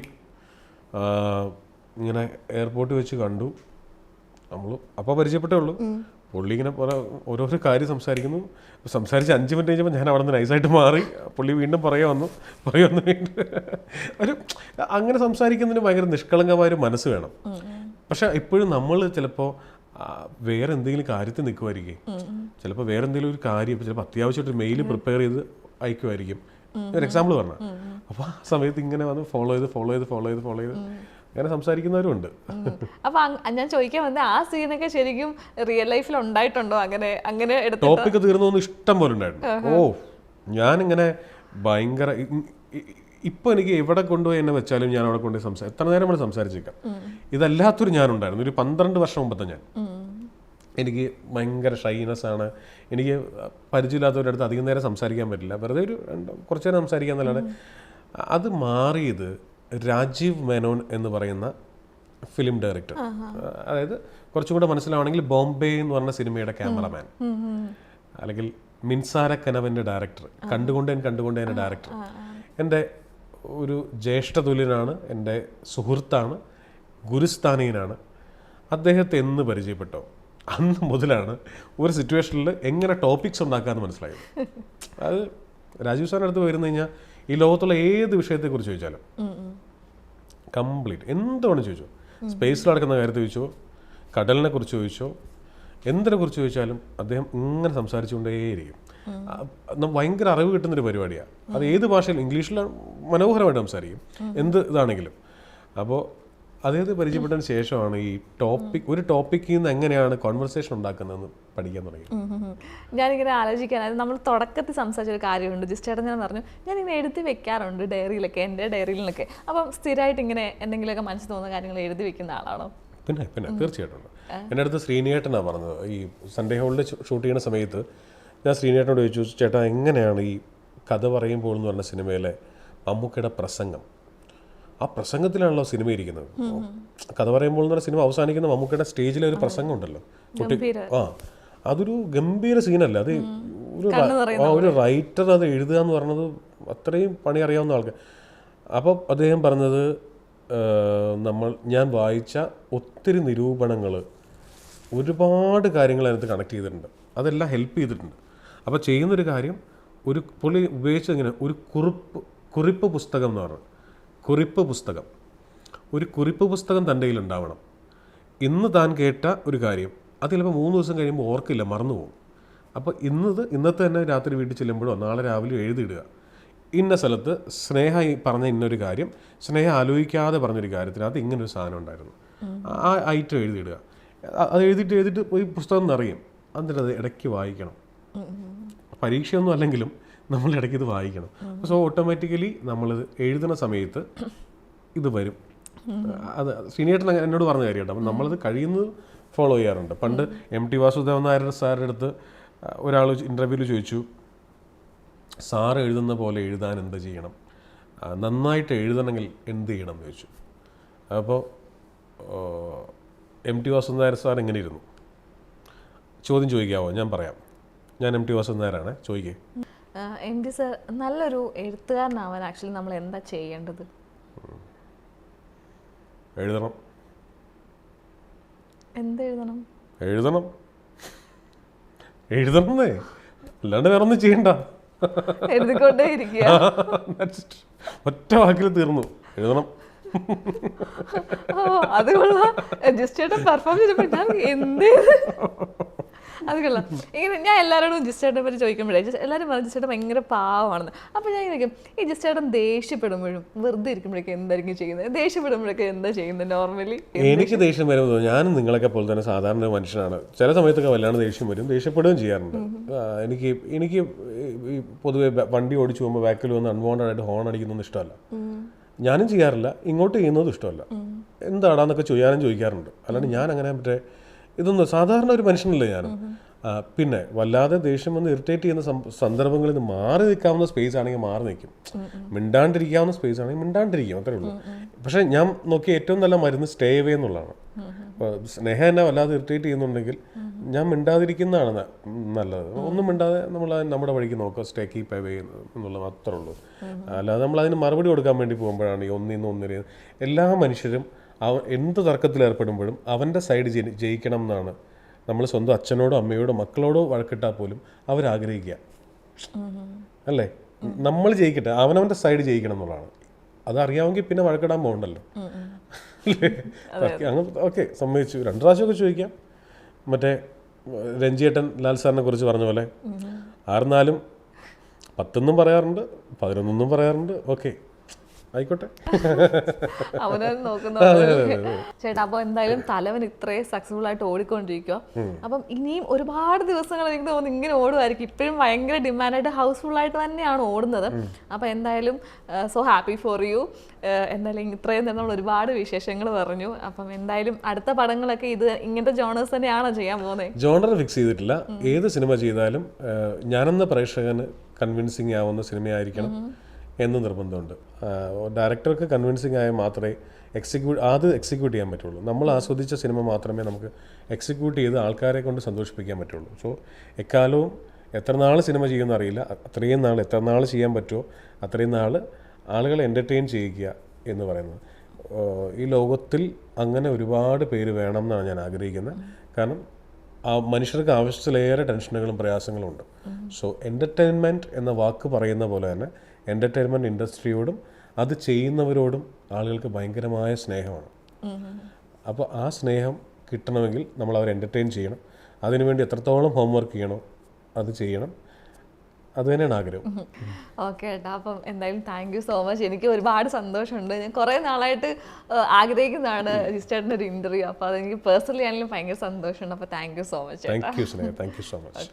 ഇങ്ങനെ എയർപോർട്ടിൽ വെച്ച് കണ്ടു, നമ്മൾ അപ്പോൾ പരിചയപ്പെട്ടേ ഉള്ളൂ. പുള്ളി ഇങ്ങനെ ഓരോരോ കാര്യം സംസാരിച്ച് 5 മിനിറ്റ് കഴിഞ്ഞപ്പോൾ ഞാൻ അവിടെ നിന്ന് നൈസായിട്ട് മാറി. പുള്ളി വീണ്ടും പറയാൻ വന്നു വീണ്ടും ഒരു അങ്ങനെ സംസാരിക്കുന്നതിന് ഭയങ്കര നിഷ്കളങ്കമായൊരു മനസ്സ് വേണം. പക്ഷെ ഇപ്പോഴും നമ്മൾ ചിലപ്പോൾ വേറെ എന്തെങ്കിലും കാര്യത്തിൽ നിൽക്കുമായിരിക്കും, ചിലപ്പോൾ വേറെ എന്തെങ്കിലും ഒരു കാര്യം, ചിലപ്പോൾ അത്യാവശ്യമായിട്ട് മെയിൽ പ്രിപ്പയർ ചെയ്ത് അയക്കുമായിരിക്കും. ഒരു എക്സാമ്പിൾ പറഞ്ഞ, അപ്പോൾ ആ സമയത്ത് ഇങ്ങനെ വന്ന് ഫോളോ ചെയ്ത് അങ്ങനെ സംസാരിക്കുന്നവരും ഉണ്ട്. അപ്പൊ ഞാൻ ചോദിക്കാൻ വന്നത് ആ സീനൊക്കെ ശരിക്കും റിയൽ ലൈഫിൽ ഉണ്ടായിട്ടുണ്ടോ? അങ്ങനെ ടോപ്പിക് തീർന്നു ഇഷ്ടം പോലെ ഉണ്ടായിരുന്നു. ഞാനിങ്ങനെ ഭയങ്കര ഇപ്പൊ എനിക്ക് എവിടെ കൊണ്ടുപോയി എന്നെ വെച്ചാലും ഞാൻ അവിടെ കൊണ്ടുപോയി എത്ര നേരം നമ്മൾ സംസാരിച്ചേക്കാം. ഇതല്ലാത്തൊരു ഞാനുണ്ടായിരുന്നു ഒരു 12 വർഷം മുമ്പത്തെ ഞാൻ. എനിക്ക് ഭയങ്കര ഷൈനെസ് ആണ്. എനിക്ക് പരിചയമില്ലാത്തവരുടെ അടുത്ത് അധികം നേരം സംസാരിക്കാൻ പറ്റില്ല, വെറുതെ കുറച്ച് നേരം സംസാരിക്കാൻ നല്ലതാണ്. അത് മാറിയത് രാജീവ് മേനോൻ എന്ന് പറയുന്ന ഫിലിം ഡയറക്ടർ, അതായത് കുറച്ചും കൂടെ മനസ്സിലാവണമെങ്കിൽ ബോംബെ എന്ന് പറഞ്ഞ സിനിമയുടെ ക്യാമറമാൻ, അല്ലെങ്കിൽ മിൻസാര കനവൻ്റെ ഡയറക്ടർ, കണ്ടുകൊണ്ടേൻ്റെ ഡയറക്ടർ, എൻ്റെ ഒരു ജ്യേഷ്ഠ തുല്യനാണ്, എൻ്റെ സുഹൃത്താണ്, ഗുരുസ്ഥാനീയനാണ്. അദ്ദേഹത്തെ എന്ന് പരിചയപ്പെട്ടോ അന്ന് മുതലാണ് ഒരു സിറ്റുവേഷനിൽ എങ്ങനെ ടോപ്പിക്സ് ഉണ്ടാക്കാമെന്ന് മനസ്സിലായത്. അത് രാജീവ് സാറിൻ്റെ അടുത്ത് വരുന്നു കഴിഞ്ഞാൽ ഈ ലോകത്തുള്ള ഏത് വിഷയത്തെക്കുറിച്ച് ചോദിച്ചാലും കംപ്ലീറ്റ് എന്തുവേണം ചോദിച്ചോ, സ്പേസിൽ നടക്കുന്ന കാര്യത്തെ ചോദിച്ചോ, കടലിനെ കുറിച്ച് ചോദിച്ചോ, എന്തിനെ കുറിച്ച് ചോദിച്ചാലും അദ്ദേഹം ഇങ്ങനെ സംസാരിച്ചുകൊണ്ടേയിരിക്കും. ഭയങ്കര അറിവ് കിട്ടുന്നൊരു പരിപാടിയാണ്. അത് ഏത് ഭാഷയിൽ, ഇംഗ്ലീഷിൽ മനോഹരമായിട്ട് സംസാരിക്കും, എന്ത് ഇതാണെങ്കിലും. അപ്പോൾ അദ്ദേഹത്തെ പരിചയപ്പെട്ടതിന് ശേഷമാണ് ഈ ഒരു ടോപ്പിക്കിൽ നിന്ന് എങ്ങനെയാണ് കോൺവെർസേഷൻ ഉണ്ടാക്കുന്നതെന്ന് പഠിക്കാൻ തുടങ്ങി. ഞാനിങ്ങനെ ആലോചിക്കാൻ, അതായത് നമ്മൾ തുടക്കത്തിൽ സംസാരിച്ചൊരു കാര്യമുണ്ട്, ജിസ്റ്റേട്ടൻ ഞാൻ പറഞ്ഞു ഞാനിങ്ങനെ എഴുതി വെക്കാറുണ്ട് ഡയറിയിലൊക്കെ, എൻ്റെ ഡയറിയിലൊക്കെ. അപ്പം സ്ഥിരമായിട്ട് ഇങ്ങനെ എന്തെങ്കിലുമൊക്കെ മനസ്സിൽ തോന്നുന്ന കാര്യങ്ങൾ എഴുതി വെക്കുന്ന ആളാണോ? പിന്നെ തീർച്ചയായിട്ടും. എൻ്റെ അടുത്ത് ശ്രീനിയേട്ടനാണ് പറഞ്ഞത്, ഈ സൺഡേ ഹോളിൽ ഷൂട്ട് ചെയ്യുന്ന സമയത്ത് ഞാൻ ശ്രീനിയേട്ടനോട് ചോദിച്ചു, ചേട്ടാ എങ്ങനെയാണ് ഈ കഥ പറയുമ്പോൾ എന്ന് പറഞ്ഞ സിനിമയിലെ മമ്മൂക്കയുടെ പ്രസംഗം, ആ പ്രസംഗത്തിലാണല്ലോ സിനിമ ഇരിക്കുന്നത്. കഥ പറയുമ്പോൾ എന്ന് പറഞ്ഞ സിനിമ അവസാനിക്കുന്ന മമ്മൂക്കയുടെ സ്റ്റേജിലെ ഒരു പ്രസംഗം ഉണ്ടല്ലോ, അതൊരു ഗംഭീര സീനല്ല. അത് ഒരു റൈറ്റർ അത് എഴുതുക എന്ന് പറഞ്ഞത് അത്രയും പണി അറിയാവുന്ന ആൾക്ക്. അപ്പോൾ അദ്ദേഹം പറഞ്ഞത്, ഞാൻ വായിച്ച ഒത്തിരി നിരൂപണങ്ങൾ, ഒരുപാട് കാര്യങ്ങൾ അതിനകത്ത് കണക്ട് ചെയ്തിട്ടുണ്ട്, അതെല്ലാം ഹെൽപ്പ് ചെയ്തിട്ടുണ്ട്. അപ്പോൾ ചെയ്യുന്നൊരു കാര്യം, ഒരു പുള്ളി ഉപയോഗിച്ചത് ഇങ്ങനെ ഒരു കുറിപ്പ് പുസ്തകം എന്ന് പറഞ്ഞു, ഒരു കുറിപ്പ് പുസ്തകം തൻ്റെ കയ്യിൽ ഉണ്ടാവണം. ഇന്ന് താൻ കേട്ട ഒരു കാര്യം അത് ചിലപ്പോൾ 3 ദിവസം കഴിയുമ്പോൾ ഓർക്കില്ല, മറന്നുപോകും. അപ്പോൾ ഇന്നത്തെ തന്നെ രാത്രി വീട്ടിൽ ചെല്ലുമ്പോഴോ നാളെ രാവിലെ എഴുതിയിടുക, ഇന്ന സ്ഥലത്ത് സ്നേഹ പറഞ്ഞ ഇന്നൊരു കാര്യം, സ്നേഹ ആലോചിക്കാതെ പറഞ്ഞൊരു കാര്യത്തിനകത്ത് ഇങ്ങനൊരു സാധനം ഉണ്ടായിരുന്നു, ആ ഐറ്റം എഴുതിയിടുക. അത് എഴുതിയിട്ട് ഈ പുസ്തകം നിറയും. എന്നിട്ട് അത് ഇടയ്ക്ക് വായിക്കണം. പരീക്ഷയൊന്നും അല്ലെങ്കിലും നമ്മൾ ഇടയ്ക്ക് ഇത് വായിക്കണം. സോ ഓട്ടോമാറ്റിക്കലി നമ്മളിത് എഴുതുന്ന സമയത്ത് ഇത് വരും. അത് ശ്രീനിയേട്ടൻ എന്നോട് പറഞ്ഞ കാര്യമുണ്ട്. അപ്പം നമ്മളത് കഴിയുന്നത് ഫോളോ ചെയ്യാറുണ്ട്. പണ്ട് MT വാസുദേവൻ നായർ സാറിൻ്റെ അടുത്ത് ഒരാൾ ഇൻ്റർവ്യൂവിൽ ചോദിച്ചു, സാറ് എഴുതുന്ന പോലെ എഴുതാൻ എന്ത് ചെയ്യണം, നന്നായിട്ട് എഴുതണമെങ്കിൽ എന്ത് ചെയ്യണം എന്ന് ചോദിച്ചു. അപ്പോൾ MT വാസുദേവൻ നായർ സാർ എങ്ങനെ ഇരുന്നു? ചോദ്യം ചോദിക്കാമോ? ഞാൻ പറയാം. ഞാൻ MT വാസുദേവൻ നായരാണ്, ചോദിക്കേ. MT സർ, നല്ലൊരു എഴുത്തുകാരനാവാൻ ആക്ച്വലി നമ്മൾ എന്താ ചെയ്യേണ്ടത്? എഴുതണം. എന്തെഴുതണം? എഴുതണമെന്നേ, അല്ലാണ്ട് വേറെ ഒന്നും ചെയ്യണ്ട. എഴുതിക്കൊണ്ടേ ഇരിക്കുക. ഒറ്റ വാക്കിൽ തീർന്നു, എഴുതണം. അത് കൊള്ളാം. ജിസ്റ്റേട്ടൻ പെർഫോം ചെയ്തപ്പോൾ ഞാൻ എന്തേ, അത് കൊള്ളാം. ഇങ്ങനെ ഞാൻ എല്ലാവരോടും ജിസ്റ്റേട്ടനെ പറ്റി ചോദിക്കുമ്പോഴേ എല്ലാവരും പറഞ്ഞു ജിസ്റ്റേട്ടൻ ഭയങ്കര പാവമാണെന്ന്. അപ്പോൾ ഞാൻ ചോദിക്കും, ഈ ജിസ്റ്റേട്ടൻ ദേഷ്യപ്പെടുമ്പോഴും വെറുതെ ഇരിക്കുമ്പോഴേക്കും എന്തായിരിക്കും ചെയ്യുന്നത്? ദേഷ്യപ്പെടുമ്പോഴൊക്കെ എന്താ ചെയ്യുന്നത് നോർമലി? എനിക്ക് ദേഷ്യം വരുമ്പോൾ ഞാനും നിങ്ങളൊക്കെ പോലെ തന്നെ സാധാരണ ഒരു മനുഷ്യനാണ്. ചില സമയത്തൊക്കെ വല്ലാണ്ട് ദേഷ്യം വരും, ദേഷ്യപ്പെടുകയും ചെയ്യാറുണ്ട്. എനിക്ക് ഈ പൊതുവെ വണ്ടി ഓടിച്ചു പോകുമ്പോൾ ബാക്കിൽ വന്ന് അൺവാണ്ടഡ് ആയിട്ട് ഹോൺ അടിക്കുന്നൊന്നും ഇഷ്ടമല്ല. ഞാനും ചെയ്യാറില്ല, ഇങ്ങോട്ട് ചെയ്യുന്നതും ഇഷ്ടമല്ല. എന്താടാന്നൊക്കെ ചോദിക്കാറുണ്ട്. അല്ലാണ്ട് ഞാൻ അങ്ങനെ മറ്റേ ഇതൊന്നും സാധാരണ ഒരു മനുഷ്യനല്ലേ ഞാനും. പിന്നെ വല്ലാതെ ദേഷ്യം വന്ന് ഇറിറ്റേറ്റ് ചെയ്യുന്ന സന്ദർഭങ്ങളിൽ നിന്ന് മാറി നിൽക്കാവുന്ന സ്പേസ് ആണെങ്കിൽ മാറി നിൽക്കും, മിണ്ടാണ്ടിരിക്കാവുന്ന സ്പേസ് ആണെങ്കിൽ മിണ്ടാണ്ടിരിക്കും, അത്രേ ഉള്ളൂ. പക്ഷേ ഞാൻ നോക്കിയ ഏറ്റവും നല്ല മരുന്ന് സ്റ്റേ അവേ എന്നുള്ളതാണ്. അപ്പോൾ സ്നേഹം എന്നെ വല്ലാതെ ഇറിറ്റേറ്റ് ചെയ്യുന്നുണ്ടെങ്കിൽ ഞാൻ മിണ്ടാതിരിക്കുന്നതാണ് നല്ലത്. ഒന്നും മിണ്ടാതെ നമ്മൾ നമ്മുടെ വഴിക്ക് നോക്കുക, സ്റ്റേ കീപ്പ് അവേ എന്നുള്ളത് മാത്രമേ ഉള്ളൂ. അല്ലാതെ നമ്മൾ അതിന് മറുപടി കൊടുക്കാൻ വേണ്ടി പോകുമ്പോഴാണ് ഈ ഒന്നിന് എല്ലാ മനുഷ്യരും എന്ത് തർക്കത്തിൽ ഏർപ്പെടുമ്പോഴും അവൻ്റെ സൈഡ് ജയിക്കണം എന്നാണ് നമ്മൾ സ്വന്തം അച്ഛനോടോ അമ്മയോടോ മക്കളോടോ വഴക്കിട്ടാൽ പോലും അവരാഗ്രഹിക്കുക, അല്ലേ? നമ്മൾ ജയിക്കട്ടെ, അവനവൻ്റെ സൈഡ് ജയിക്കണം എന്നുള്ളതാണ്. അതറിയാമെങ്കിൽ പിന്നെ വഴക്കിടാൻ പോകണ്ടല്ലോ, അല്ലേ? അങ്ങനെ ഓക്കെ, സമ്മതിച്ചു. 2 പ്രാവശ്യമൊക്കെ ചോദിക്കാം. മറ്റേ രഞ്ജിയേട്ടൻ ലാൽ സാറിനെ കുറിച്ച് പറഞ്ഞ പോലെ 6-4 10 പറയാറുണ്ട്, 11 പറയാറുണ്ട്. ഓക്കെ, ആയിക്കോട്ടെ. അവനെ നോക്കുന്ന ചേട്ടാ. അപ്പോൾ എന്തായാലും തലവൻ ഇത്രയും സക്സസ്ഫുൾ ആയിട്ട് ഓടിക്കൊണ്ടിരിക്കുക. അപ്പം ഇനിയും ഒരുപാട് ദിവസങ്ങൾ എനിക്ക് തോന്നുന്നു ഇങ്ങനെ ഓടുമായിരിക്കും. ഇപ്പോഴും ഭയങ്കര ഡിമാൻഡായിട്ട് ഹൗസ്ഫുൾ ആയിട്ട് തന്നെയാണ് ഓടുന്നത്. അപ്പം എന്തായാലും സോ ഹാപ്പി ഫോർ യു. എന്തായാലും ഇത്രയും തന്നെ നമ്മൾ ഒരുപാട് വിശേഷങ്ങൾ പറഞ്ഞു. അപ്പം എന്തായാലും അടുത്ത പടങ്ങളൊക്കെ ഇങ്ങനത്തെ ജോണേഴ്സ് തന്നെയാണോ ചെയ്യാൻ പോകുന്നത്? ജോണർ ഫിക്സ് ചെയ്തിട്ടില്ല. ഏത് സിനിമ ചെയ്താലും ഞാനെന്ന പ്രേക്ഷകന് കൺവിൻസിങ് ആവുന്ന സിനിമയായിരിക്കണം എന്ന് നിർബന്ധമുണ്ട്. ഡയറക്ടർക്ക് കൺവിൻസിങ് ആയാൽ മാത്രമേ എക്സിക്യൂട്ട് ചെയ്യാൻ പറ്റുള്ളൂ. നമ്മൾ ആസ്വദിച്ച സിനിമ മാത്രമേ നമുക്ക് എക്സിക്യൂട്ട് ചെയ്ത് ആൾക്കാരെ കൊണ്ട് സന്തോഷിപ്പിക്കാൻ പറ്റുള്ളൂ. സോ എക്കാലവും എത്ര നാൾ സിനിമ ചെയ്യുമെന്ന് അറിയില്ല, അത്രയും നാൾ എത്ര നാൾ ചെയ്യാൻ പറ്റുമോ അത്രയും നാൾ ആളുകളെ എൻ്റർടൈൻ ചെയ്യിക്കുക എന്ന് പറയുന്നത്. ഈ ലോകത്തിൽ അങ്ങനെ ഒരുപാട് പേര് വേണം എന്നാണ് ഞാൻ ആഗ്രഹിക്കുന്നത്. കാരണം മനുഷ്യർക്ക് ആവശ്യത്തിലേറെ ടെൻഷനുകളും പ്രയാസങ്ങളും ഉണ്ട്. സോ എൻ്റർടൈൻമെൻറ്റ് എന്ന വാക്ക് പറയുന്ന പോലെ തന്നെ എൻ്റർടൈൻമെൻറ്റ് ഇൻഡസ്ട്രിയോടും അത് ചെയ്യുന്നവരോടും ആളുകൾക്ക് ഭയങ്കരമായ സ്നേഹമാണ്. അപ്പോൾ ആ സ്നേഹം കിട്ടണമെങ്കിൽ നമ്മൾ അവരെ എൻ്റർടൈൻ ചെയ്യണം. അതിനുവേണ്ടി എത്രത്തോളം ഹോംവർക്ക് ചെയ്യണോ അത് ചെയ്യണം. അത് തന്നെയാണ് ആഗ്രഹം. ഓക്കെ ഏട്ടാ, അപ്പം എന്തായാലും താങ്ക് യു സോ മച്ച്. എനിക്ക് ഒരുപാട് സന്തോഷമുണ്ട്. ഞാൻ കുറേ നാളായിട്ട് ആഗ്രഹിക്കുന്നതാണ് ജിസ്റ്റേട്ടൻ്റെ ഒരു ഇൻ്റർവ്യൂ. അപ്പോൾ അതെനിക്ക് പേഴ്സണലി ആണെങ്കിലും ഭയങ്കര സന്തോഷമുണ്ട്. അപ്പോൾ thank you so much. Thank you Sneha, thank you so much.